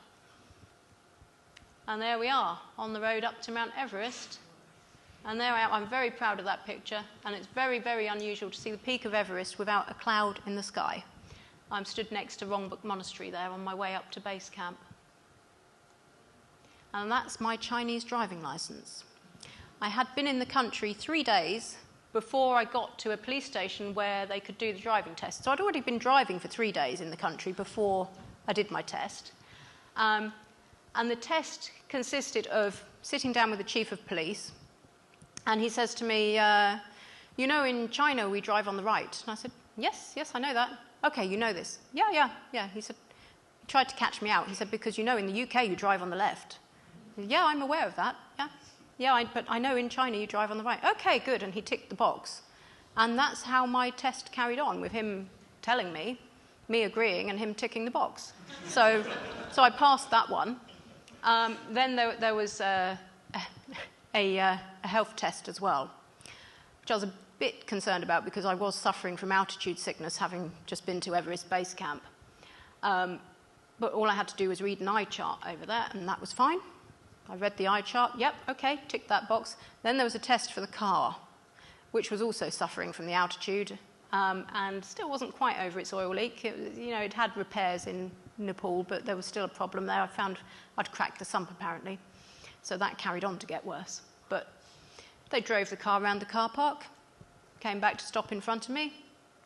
And there we are, on the road up to Mount Everest. And there I am. I'm very proud of that picture. And it's very, very unusual to see the peak of Everest without a cloud in the sky. I'm stood next to Rongbuk Monastery there on my way up to base camp. And that's my Chinese driving license. I had been in the country 3 days before I got to a police station where they could do the driving test. So I'd already been driving for 3 days in the country before I did my test. And the test consisted of sitting down with the chief of police, and he says to me, you know, in China we drive on the right. And I said, yes, I know that. Okay, you know this. Yeah. He said, he tried to catch me out. He said, because you know in the UK you drive on the left. Yeah, I'm aware of that. Yeah, but I know in China you drive on the right. Okay, good. And he ticked the box. And that's how my test carried on, with him telling me agreeing, and him ticking the box. So I passed that one. Then there was a health test as well, which I was a bit concerned about because I was suffering from altitude sickness, having just been to Everest Base Camp. But all I had to do was read an eye chart over there, and that was fine. I read the eye chart. Yep, okay, ticked that box. Then there was a test for the car, which was also suffering from the altitude, and still wasn't quite over its oil leak. It had repairs in Nepal, but there was still a problem there. I found I'd cracked the sump, apparently. So that carried on to get worse. But they drove the car around the car park, came back to stop in front of me,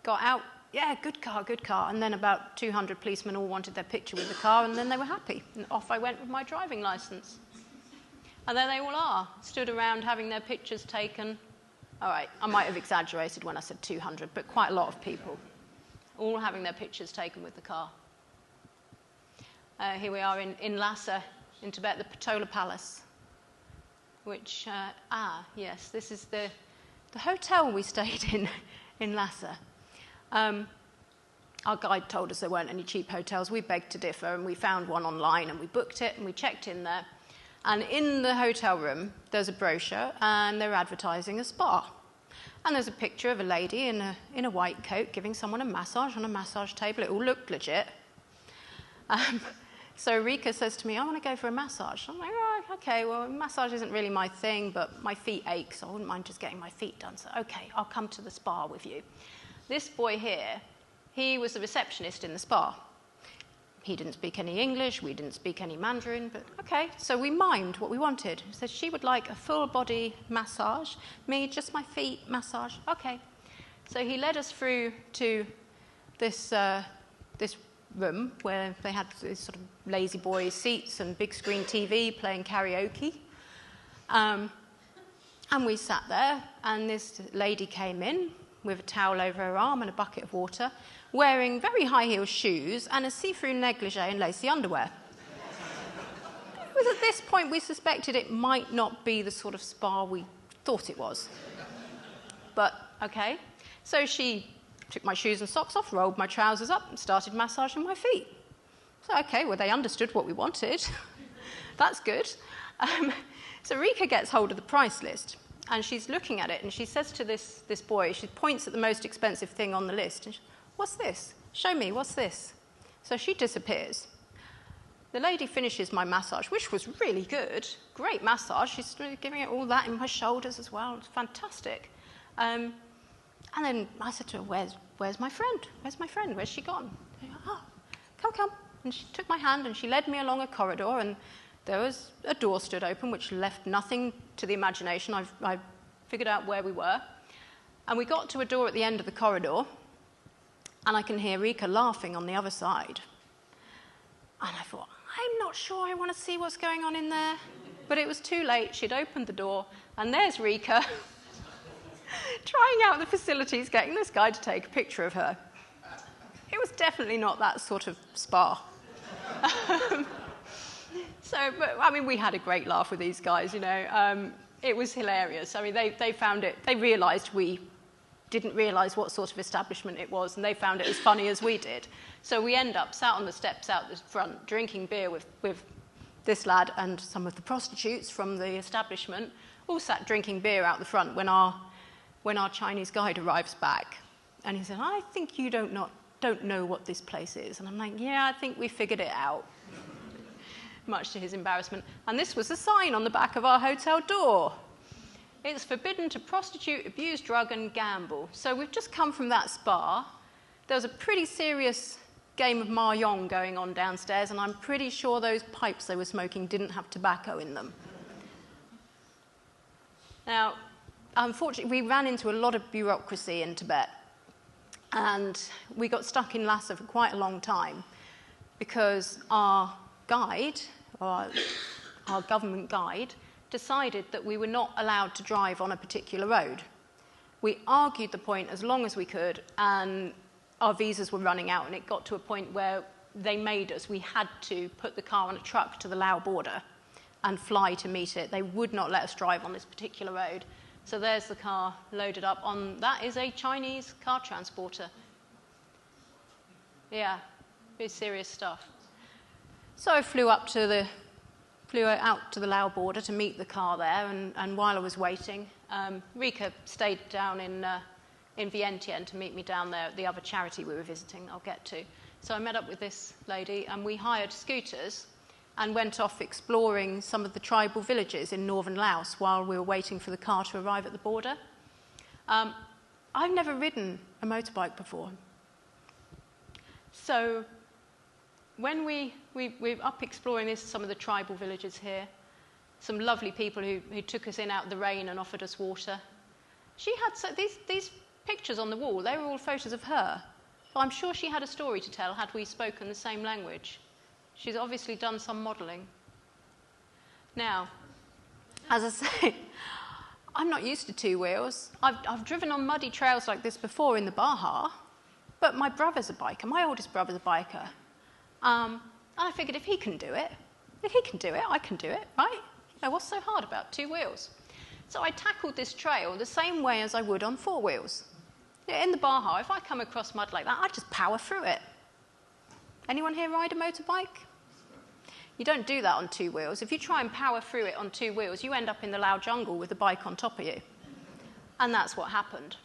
got out. Yeah, good car. And then about 200 policemen all wanted their picture with the car, and then they were happy. And off I went with my driving licence. And there they all are, stood around having their pictures taken. All right, I might have exaggerated when I said 200, but quite a lot of people, all having their pictures taken with the car. Here we are in Lhasa, in Tibet, the Patola Palace, which, yes, this is the hotel we stayed in Lhasa. Our guide told us there weren't any cheap hotels. We begged to differ, and we found one online, and we booked it, and we checked in there. And in the hotel room, there's a brochure, and they're advertising a spa. And there's a picture of a lady in a white coat giving someone a massage on a massage table. It all looked legit. So Rika says to me, I want to go for a massage. I'm like, oh, okay, well, massage isn't really my thing, but my feet ache, so I wouldn't mind just getting my feet done. So, okay, I'll come to the spa with you. This boy here, he was the receptionist in the spa. He didn't speak any English, we didn't speak any Mandarin, but okay, so we mimed what we wanted. He said she would like a full-body massage, me, just my feet, massage. Okay. So he led us through to this room where they had this sort of lazy boy seats and big screen TV playing karaoke. And we sat there, and this lady came in with a towel over her arm and a bucket of water, wearing very high-heeled shoes and a see-through negligee and lacy underwear. It was at this point we suspected it might not be the sort of spa we thought it was. But, okay. So she took my shoes and socks off, rolled my trousers up, and started massaging my feet. So, okay, well, they understood what we wanted. That's good. So Rika gets hold of the price list, and she's looking at it, and she says to this boy, she points at the most expensive thing on the list, and she, what's this? Show me, what's this? So she disappears. The lady finishes my massage, which was really good. Great massage. She's giving it all that in my shoulders as well. It's fantastic. And then I said to her, where's my friend? Where's my friend? Where's she gone? Oh, come. And she took my hand and she led me along a corridor, and there was a door stood open, which left nothing to the imagination. I figured out where we were. And we got to a door at the end of the corridor, and I can hear Rika laughing on the other side. And I thought, I'm not sure I want to see what's going on in there. But it was too late. She'd opened the door, and there's Rika trying out the facilities, getting this guy to take a picture of her. It was definitely not that sort of spa. We had a great laugh with these guys, you know. It was hilarious. I mean, they found it, they realised we didn't realise what sort of establishment it was, and they found it as funny as we did. So we end up sat on the steps out the front, drinking beer with this lad and some of the prostitutes from the establishment, all sat drinking beer out the front when when our Chinese guide arrives back. And he said, I think you don't know what this place is. And I'm like, yeah, I think we figured it out. Much to his embarrassment. And this was the sign on the back of our hotel door. It's forbidden to prostitute, abuse, drug, and gamble. So we've just come from that spa. There was a pretty serious game of mahjong going on downstairs, and I'm pretty sure those pipes they were smoking didn't have tobacco in them. Now, unfortunately, we ran into a lot of bureaucracy in Tibet, and we got stuck in Lhasa for quite a long time because our guide, or our government guide, decided that we were not allowed to drive on a particular road. We argued the point as long as we could, and our visas were running out, and it got to a point where they made us, we had to put the car on a truck to the Lao border and fly to meet it. They would not let us drive on this particular road. So there's the car loaded up on, that is a Chinese car transporter. Yeah, pretty serious stuff. So I flew out to the Lao border to meet the car there, and while I was waiting, Rika stayed down in Vientiane to meet me down there at the other charity we were visiting, I'll get to. So I met up with this lady, and we hired scooters and went off exploring some of the tribal villages in northern Laos while we were waiting for the car to arrive at the border. I've never ridden a motorbike before. So when we're up exploring some of the tribal villages here, some lovely people who took us in out of the rain and offered us water. She had these pictures on the wall, they were all photos of her. Well, I'm sure she had a story to tell had we spoken the same language. She's obviously done some modelling. Now, as I say, I'm not used to two wheels. I've driven on muddy trails like this before in the Baja, but my brother's a biker, my oldest brother's a biker. And I figured if he can do it, I can do it, right? You know, what's so hard about two wheels? So I tackled this trail the same way as I would on four wheels. In the Baja, if I come across mud like that, I just power through it. Anyone here ride a motorbike? You don't do that on two wheels. If you try and power through it on two wheels, you end up in the Lao jungle with the bike on top of you. And that's what happened.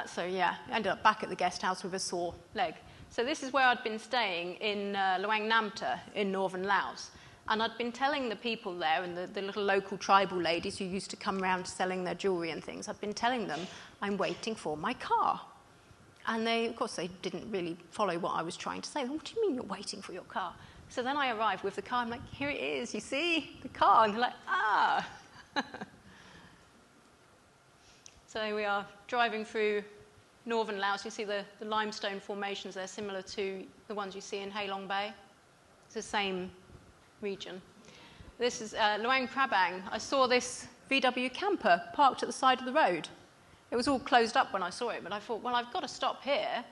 So yeah, I ended up back at the guest house with a sore leg. So this is where I'd been staying in Luang Namta in northern Laos. And I'd been telling the people there and the little local tribal ladies who used to come around selling their jewellery and things, I'd been telling them I'm waiting for my car. And of course, they didn't really follow what I was trying to say. What do you mean you're waiting for your car? So then I arrived with the car. I'm like, here it is, you see, the car. And they're like, ah. So we are driving through northern Laos. You see the limestone formations there, similar to the ones you see in Halong Bay. It's the same region. This is Luang Prabang. I saw this VW camper parked at the side of the road. It was all closed up when I saw it, but I thought, well, I've got to stop here.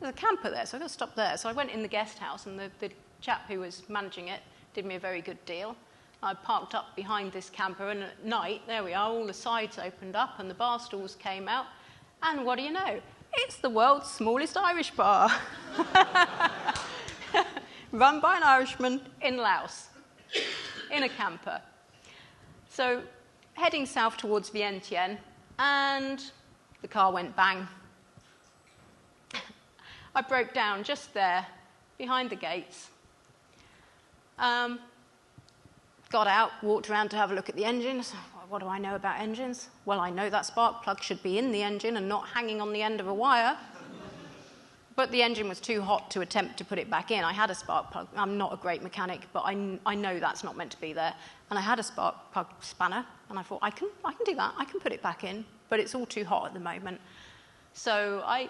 There's a camper there, so I've got to stop there. So I went in the guest house, and the chap who was managing it did me a very good deal. I parked up behind this camper, and at night, there we are, all the sides opened up, and the bar stools came out. And what do you know? It's the world's smallest Irish bar. Run by an Irishman in Laos, in a camper. So heading south towards Vientiane, and the car went bang. I broke down just there, behind the gates. Got out, walked around to have a look at the engine. So, what do I know about engines? Well, I know that spark plug should be in the engine and not hanging on the end of a wire. But the engine was too hot to attempt to put it back in. I had a spark plug. I'm not a great mechanic, but I know that's not meant to be there. And I had a spark plug spanner, and I thought, I can do that. I can put it back in, but it's all too hot at the moment. So I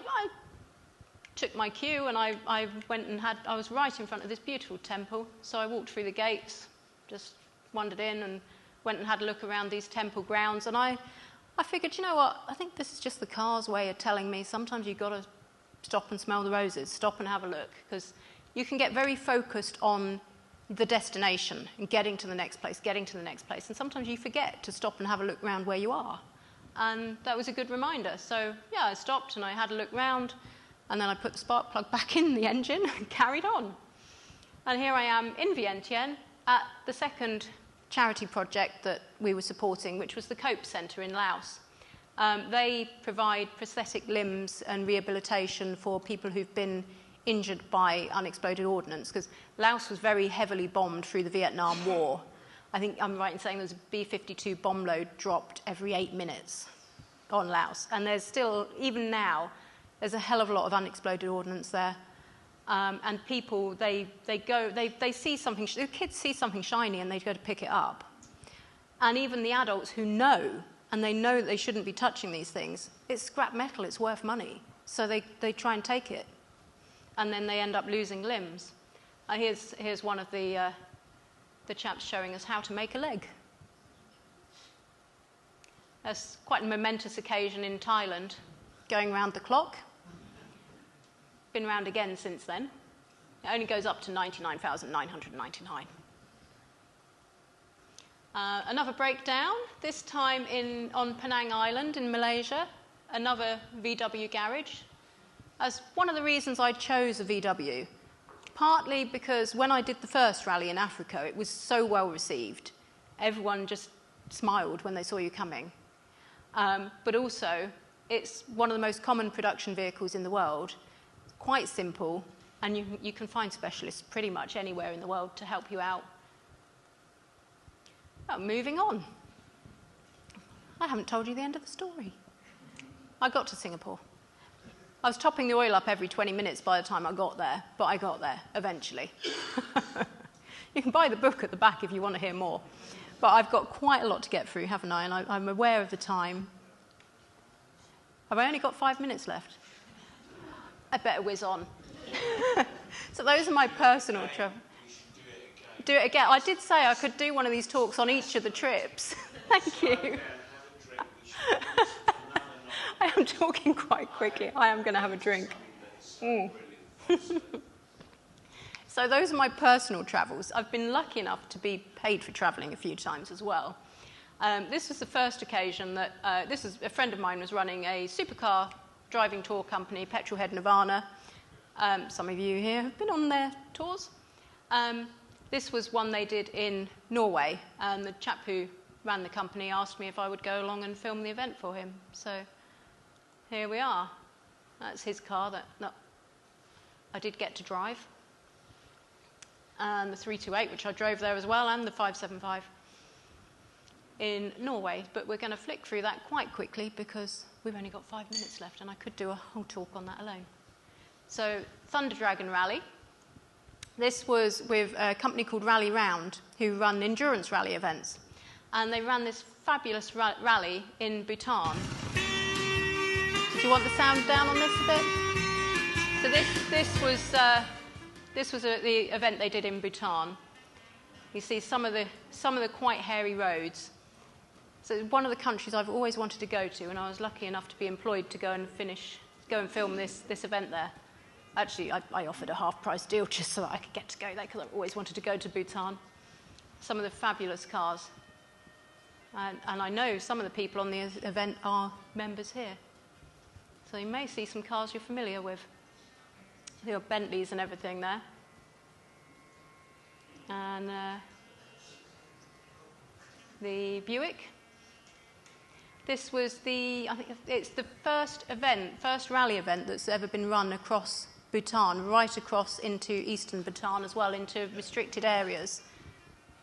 took my cue, and I went and I was right in front of this beautiful temple. So I walked through the gates, just wandered in and went and had a look around these temple grounds. And I figured, you know what, I think this is just the car's way of telling me sometimes you've got to stop and smell the roses, stop and have a look, because you can get very focused on the destination and getting to the next place, and sometimes you forget to stop and have a look around where you are. And that was a good reminder. So, yeah, I stopped and I had a look round, and then I put the spark plug back in the engine and carried on. And here I am in Vientiane at the second charity project that we were supporting, which was the Cope Centre in Laos. They provide prosthetic limbs and rehabilitation for people who've been injured by unexploded ordnance, because Laos was very heavily bombed through the Vietnam War. I think I'm right in saying there's a B-52 bomb load dropped every 8 minutes on Laos. And there's still, even now, there's a hell of a lot of unexploded ordnance there. And people, they see something, the kids see something shiny and they go to pick it up. And even the adults who know, and they know that they shouldn't be touching these things, it's scrap metal, it's worth money. So they try and take it. And then they end up losing limbs. Here's one of the chaps showing us how to make a leg. That's quite a momentous occasion in Thailand, going round the clock. Been round again since then. It only goes up to 99,999. Another breakdown, this time on Penang Island in Malaysia, another VW garage. As one of the reasons I chose a VW, partly because when I did the first rally in Africa, it was so well received. Everyone just smiled when they saw you coming. But also, it's one of the most common production vehicles in the world, quite simple, and you can find specialists pretty much anywhere in the world to help you out. Well, moving on. I haven't told you the end of the story. I got to Singapore. I was topping the oil up every 20 minutes by the time I got there, but I got there eventually. You can buy the book at the back if you want to hear more. But I've got quite a lot to get through, haven't I? And I'm aware of the time. Have I only got 5 minutes left? I better whiz on. So those are my personal travels. Do it again. I did say I could do one of these talks on each of the trips. Thank you. I am talking quite quickly. I am going to have a drink. So those are my personal travels. I've been lucky enough to be paid for travelling a few times as well. This was the first occasion that a friend of mine was running a supercar driving tour company, Petrolhead Nirvana. Some of you here have been on their tours. This was one they did in Norway, and the chap who ran the company asked me if I would go along and film the event for him. So here we are. That's his car that I did get to drive. And the 328, which I drove there as well, and the 575 in Norway. But we're going to flick through that quite quickly because we've only got 5 minutes left, and I could do a whole talk on that alone. So Thunder Dragon Rally. This was with a company called Rally Round, who run endurance rally events. And they ran this fabulous rally in Bhutan. Do you want the sound down on this a bit? So this was the event they did in Bhutan. You see some of the quite hairy roads. So it's one of the countries I've always wanted to go to, and I was lucky enough to be employed to go and film this event there. Actually, I offered a half-price deal just so that I could get to go there because I've always wanted to go to Bhutan. Some of the fabulous cars. And I know some of the people on the event are members here. So you may see some cars you're familiar with. There are Bentleys and everything there. And the Buick. This was I think it's the first rally event that's ever been run across Bhutan, right across into eastern Bhutan as well, into restricted areas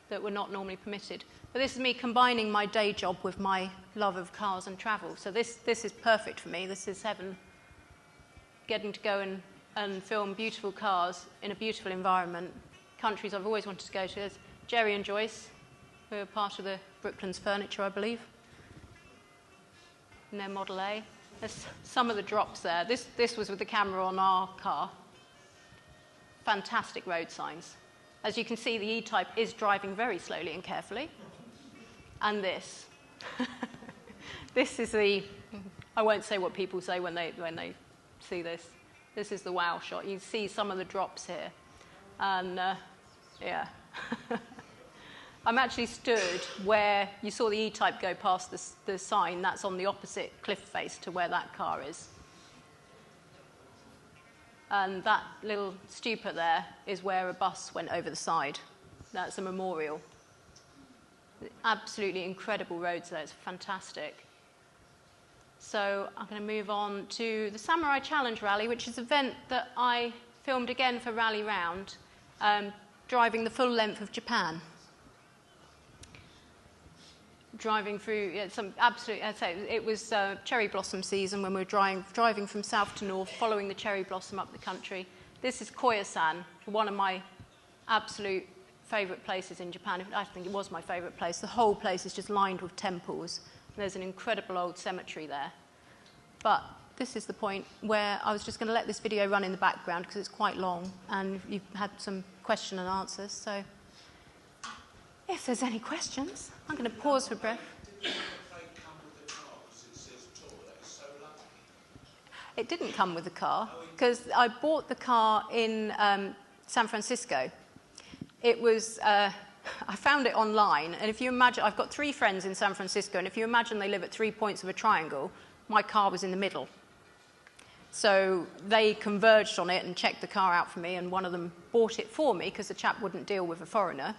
that were not normally permitted. But this is me combining my day job with my love of cars and travel. So this is perfect for me. This is heaven. Getting to go and film beautiful cars in a beautiful environment. Countries I've always wanted to go to. There's Jerry and Joyce, who are part of the Brooklands Furniture, I believe, in their Model A. There's some of the drops there. This was with the camera on our car. Fantastic road signs. As you can see, the E-Type is driving very slowly and carefully. And this. This is I won't say what people say when they see this. This is the wow shot. You see some of the drops here. And, yeah. I'm actually stood where you saw the E-Type go past the sign. That's on the opposite cliff face to where that car is. And that little stupa there is where a bus went over the side. That's a memorial. Absolutely incredible roads there. It's fantastic. So I'm going to move on to the Samurai Challenge Rally, which is an event that I filmed again for Rally Round, driving the full length of Japan. Driving through some absolute, I'd say it was cherry blossom season when we were driving from south to north, following the cherry blossom up the country. This is Koyasan, one of my absolute favourite places in Japan. I think it was my favourite place. The whole place is just lined with temples. There's an incredible old cemetery there. But this is the point where I was just going to let this video run in the background because it's quite long and you've had some question and answers. So if there's any questions, I'm going to pause for breath. It didn't come with the car because I bought the car in San Francisco. It was, I found it online, and if you imagine, I've got 3 friends in San Francisco, and if you imagine they live at 3 points of a triangle, my car was in the middle. So they converged on it and checked the car out for me, and one of them bought it for me because the chap wouldn't deal with a foreigner.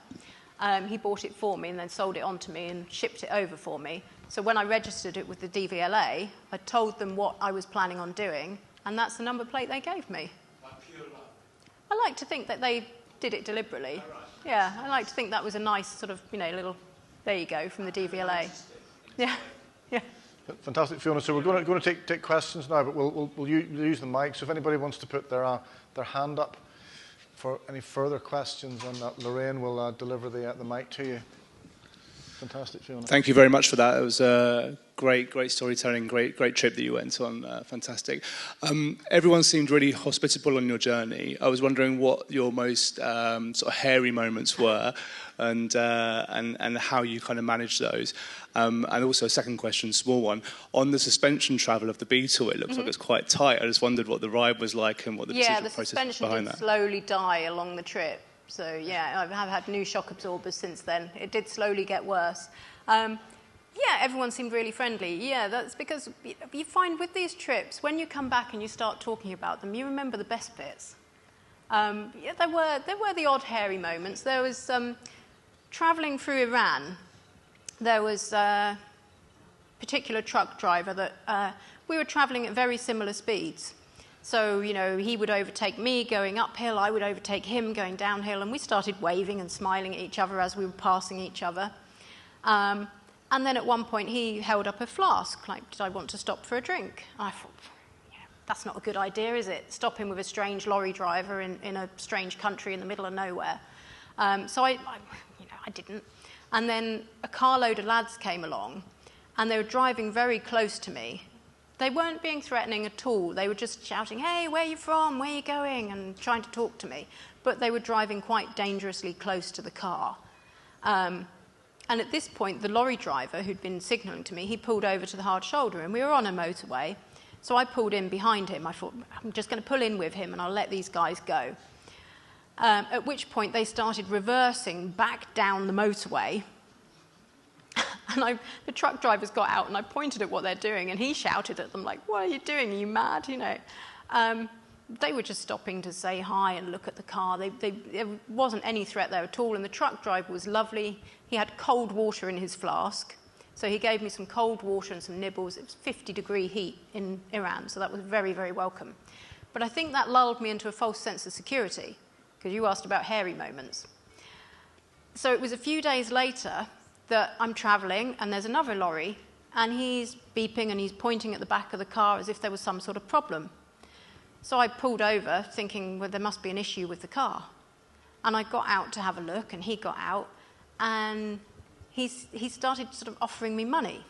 He bought it for me and then sold it on to me and shipped it over for me. So when I registered it with the DVLA, I told them what I was planning on doing, and that's the number plate they gave me. Like pure love. I like to think that they did it deliberately. Oh, right. Yeah, I like to think that was a nice sort of, little, there you go, from the DVLA. Yeah, yeah. Fantastic, Fiona. So we're going to take questions now, but we'll use the mic. So if anybody wants to put their hand up for any further questions on that, Lorraine will deliver the mic to you. Fantastic, Fiona. Thank you very much for that. It was great storytelling, great trip that you went on. Fantastic. Everyone seemed really hospitable on your journey. I was wondering what your most sort of hairy moments were, and how you kind of managed those. And also a second question, small one, on the suspension travel of the Beetle. It looks like it's quite tight. I just wondered what the ride was like and what the decision process was behind that. Yeah, the suspension did slowly die along the trip. So, yeah, I have had new shock absorbers since then. It did slowly get worse. Yeah, everyone seemed really friendly. Yeah, that's because you find with these trips, when you come back and you start talking about them, you remember the best bits. Yeah, there were the odd hairy moments. There was travelling through Iran. There was a particular truck driver that we were travelling at very similar speeds. So, he would overtake me going uphill, I would overtake him going downhill, and we started waving and smiling at each other as we were passing each other. And then at one point he held up a flask, like, did I want to stop for a drink? And I thought, that's not a good idea, is it? Stopping with a strange lorry driver in a strange country in the middle of nowhere. So I didn't. And then a carload of lads came along, and they were driving very close to me. They weren't being threatening at all. They were just shouting, hey, where are you from? Where are you going? And trying to talk to me. But they were driving quite dangerously close to the car. And at this point, the lorry driver who'd been signalling to me, he pulled over to the hard shoulder, and we were on a motorway. So I pulled in behind him. I thought, I'm just going to pull in with him, and I'll let these guys go. At which point, they started reversing back down the motorway. And the truck drivers got out, and I pointed at what they're doing, and he shouted at them, like, what are you doing? Are you mad? They were just stopping to say hi and look at the car. There wasn't any threat there at all, and the truck driver was lovely. He had cold water in his flask, so he gave me some cold water and some nibbles. It was 50-degree heat in Iran, so that was very, very welcome. But I think that lulled me into a false sense of security, because you asked about hairy moments. So it was a few days later that I'm travelling, and there's another lorry, and he's beeping and he's pointing at the back of the car as if there was some sort of problem. So I pulled over, thinking, well, there must be an issue with the car. And I got out to have a look, and he got out, and he started sort of offering me money.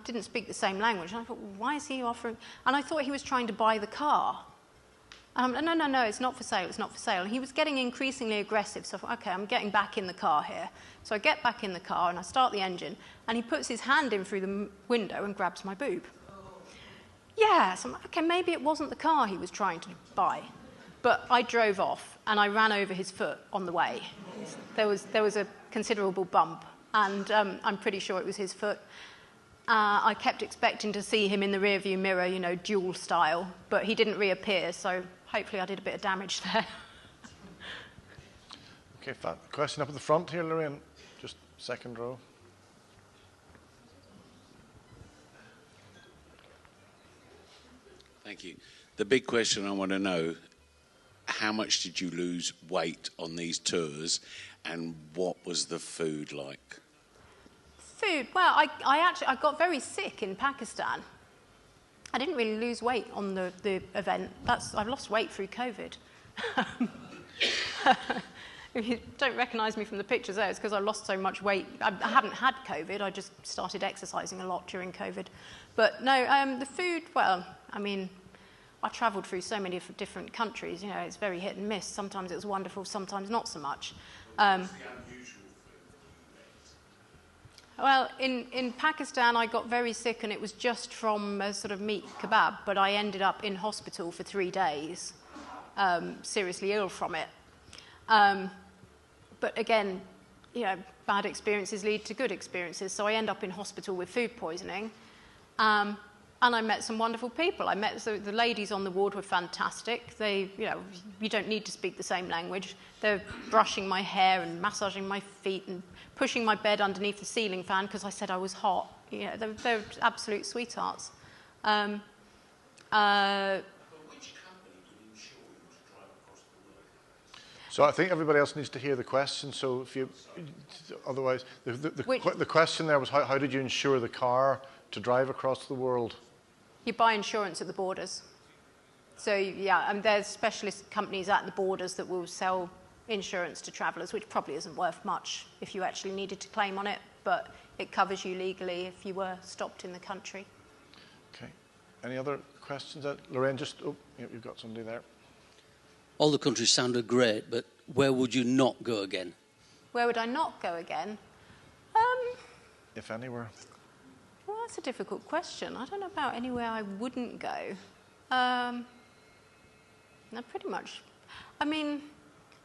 Didn't speak the same language. And I thought, well, why is he offering? And I thought he was trying to buy the car. No, it's not for sale, it's not for sale. And he was getting increasingly aggressive, so I thought, okay, I'm getting back in the car here. So I get back in the car, and I start the engine, and he puts his hand in through the window and grabs my boob. Yeah, so I'm like, okay, maybe it wasn't the car he was trying to buy. But I drove off, and I ran over his foot on the way. There was a considerable bump, and I'm pretty sure it was his foot. I kept expecting to see him in the rearview mirror, dual style, but he didn't reappear, so hopefully I did a bit of damage there. Okay, question up at the front here, Lorraine. Just second row. Thank you. The big question I want to know, how much did you lose weight on these tours, and what was the food like? Food, well, I got very sick in Pakistan. I didn't really lose weight on the event. I've lost weight through COVID. If you don't recognise me from the pictures there, it's because I lost so much weight. I haven't had COVID, I just started exercising a lot during COVID. But no, the food, well, I mean, I travelled through so many different countries, you know, it's very hit and miss. Sometimes it was wonderful, sometimes not so much. Well, in Pakistan, I got very sick, and it was just from a sort of meat kebab, but I ended up in hospital for 3 days, seriously ill from it. But again, you know, bad experiences lead to good experiences, so I end up in hospital with food poisoning. And I met some wonderful people. The ladies on the ward were fantastic. They, you know, you don't need to speak the same language. They're brushing my hair and massaging my feet and pushing my bed underneath the ceiling fan because I said I was hot. You know, they're absolute sweethearts. But which company did Insure you to drive across the world? So I think everybody else needs to hear the question. So if you, otherwise, the question there was how did you insure the car to drive across the world? You buy insurance at the borders. So yeah, and there's specialist companies at the borders that will sell insurance to travellers, which probably isn't worth much if you actually needed to claim on it, but it covers you legally if you were stopped in the country. Okay. Any other questions? Lorraine, just, you've got somebody there. All the countries sounded great, but where would you not go again? Where would I not go again? If anywhere. Well, that's a difficult question. I don't know about anywhere I wouldn't go. No, pretty much. I mean,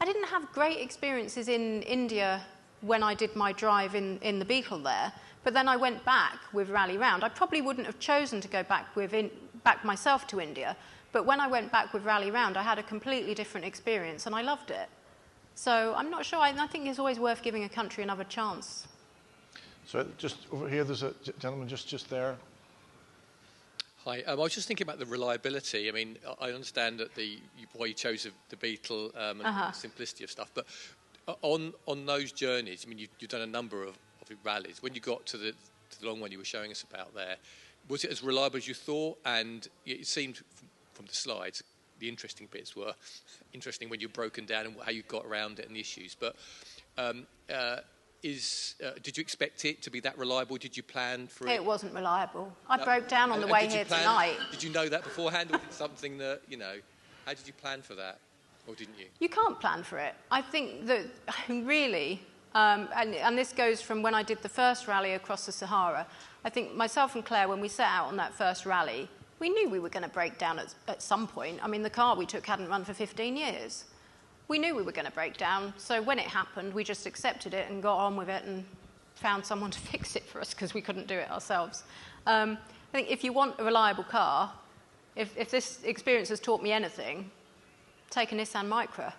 I didn't have great experiences in India when I did my drive in the Beetle there, but then I went back with Rally Round. I probably wouldn't have chosen to go back myself to India, but when I went back with Rally Round, I had a completely different experience, and I loved it. So I'm not sure. I think it's always worth giving a country another chance. So just over here, there's a gentleman just there. Hi, I was just thinking about the reliability. I mean, I understand that why you chose the Beetle and the simplicity of stuff, but on those journeys, I mean, you've done a number of rallies. When you got to the long one you were showing us about there, was it as reliable as you thought? And it seemed from the slides, the interesting bits were interesting when you're broken down and how you got around it and the issues. But did you expect it to be that reliable? Did you plan for it? It wasn't reliable. I broke down on the way here tonight. Did you know that beforehand, or was it something that, you know, how did you plan for that, or didn't you? You can't plan for it. I think that really, and this goes from when I did the first rally across the Sahara. I think myself and Claire, when we set out on that first rally, we knew we were going to break down at some point. I mean, the car we took hadn't run for 15 years. We knew we were going to break down, so when it happened, we just accepted it and got on with it and found someone to fix it for us because we couldn't do it ourselves. I think if you want a reliable car, if this experience has taught me anything, take a Nissan Micra,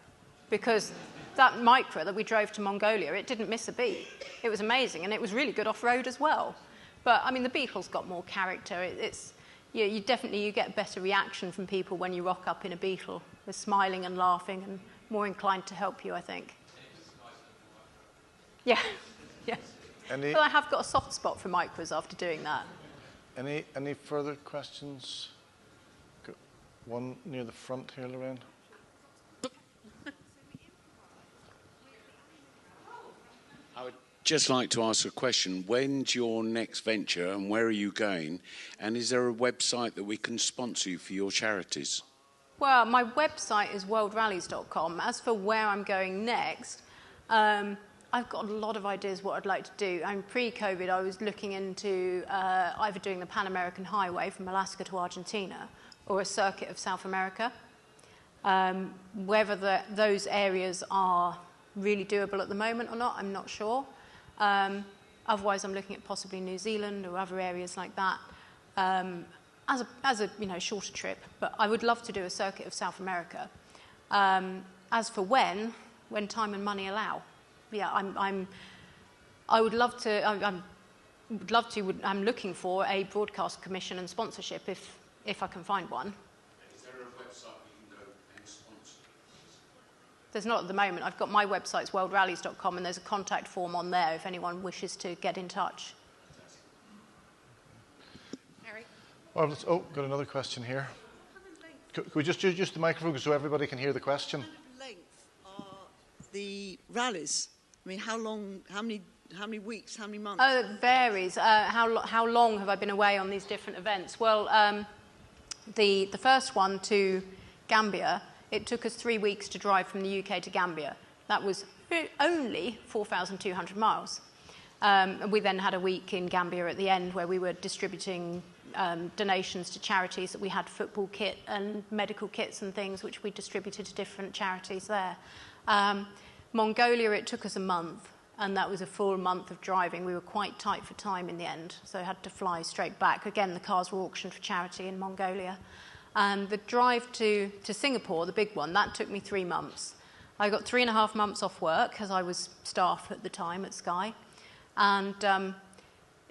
because that Micra that we drove to Mongolia, it didn't miss a beat. It was amazing, and it was really good off-road as well. But, I mean, the Beetle's got more character. You definitely get a better reaction from people when you rock up in a Beetle. They're smiling and laughing and more inclined to help you, I think. Yeah, yeah. But I have got a soft spot for Micras after doing that. Any further questions? Got one near the front here, Lorraine. I would just like to ask a question. When's your next venture and where are you going? And is there a website that we can sponsor you for your charities? Well, my website is worldrallies.com. As for where I'm going next, I've got a lot of ideas what I'd like to do. Pre-COVID, I was looking into either doing the Pan American Highway from Alaska to Argentina or a circuit of South America. Whether those areas are really doable at the moment or not, I'm not sure. Otherwise, I'm looking at possibly New Zealand or other areas like that. As a shorter trip, but I would love to do a circuit of South America. As for when time and money allow, yeah, I would love to. I'm looking for a broadcast commission and sponsorship if I can find one. There's not at the moment. I've got my website's worldrallies.com, and there's a contact form on there if anyone wishes to get in touch. Harry? Oh, got another question here. Could we just use the microphone so everybody can hear the question? What kind of length are the rallies? I mean, how long, how many weeks, how many months? Oh, it varies. How long have I been away on these different events? Well, the first one to Gambia, it took us 3 weeks to drive from the UK to Gambia. That was only 4,200 miles. We then had a week in Gambia at the end where we were distributing donations to charities. That we had football kit and medical kits and things which we distributed to different charities there. Mongolia, it took us a month, and that was a full month of driving. We were quite tight for time in the end, so I had to fly straight back. Again, the cars were auctioned for charity in Mongolia. And the drive to Singapore, the big one, that took me 3 months. I got 3.5 months off work, because I was staff at the time at Sky. And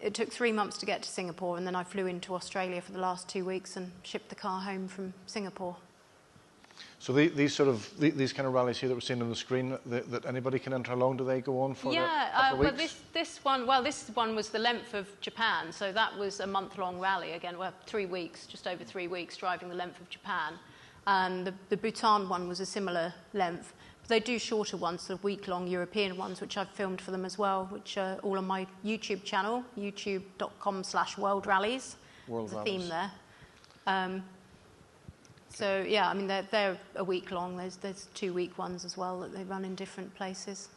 it took 3 months to get to Singapore, and then I flew into Australia for the last 2 weeks and shipped the car home from Singapore. So these kind of rallies here that we're seeing on the screen, that anybody can enter, how long do they go on for? Yeah, a couple of weeks? this one was the length of Japan, so that was a month-long rally. Again, 3 weeks, just over 3 weeks, driving the length of Japan. And the Bhutan one was a similar length. But they do shorter ones, the week-long European ones, which I've filmed for them as well, which are all on my YouTube channel, youtube.com/World Rallies. World There's a Rallies. theme there. So, yeah, I mean, they're a week long. There's 2 week ones as well that they run in different places.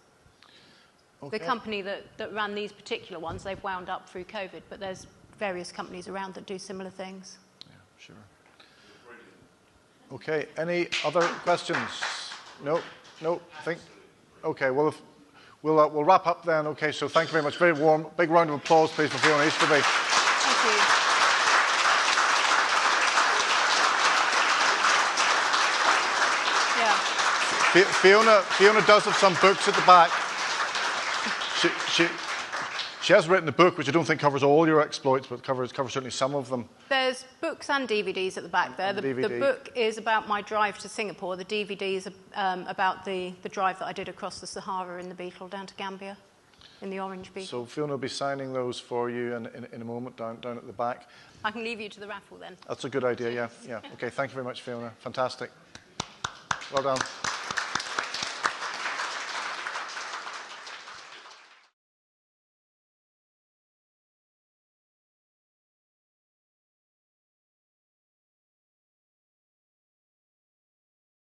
Okay. The company that ran these particular ones, they've wound up through COVID, but there's various companies around that do similar things. Yeah, sure. Okay, any other questions? No, I think. Okay, well, we'll wrap up then. Okay, so thank you very much. Very warm. Big round of applause, please, for Fiona Easterby. Thank you. Fiona does have some books at the back. She has written a book which I don't think covers all your exploits, but covers certainly some of them. There's books and DVDs at the back there. The book is about my drive to Singapore. The DVD is about the drive that I did across the Sahara in the Beetle down to Gambia, in the orange Beetle. So Fiona will be signing those for you in a moment down at the back. I can leave you to the raffle then. That's a good idea, yeah. Okay, thank you very much, Fiona. Fantastic. Well done.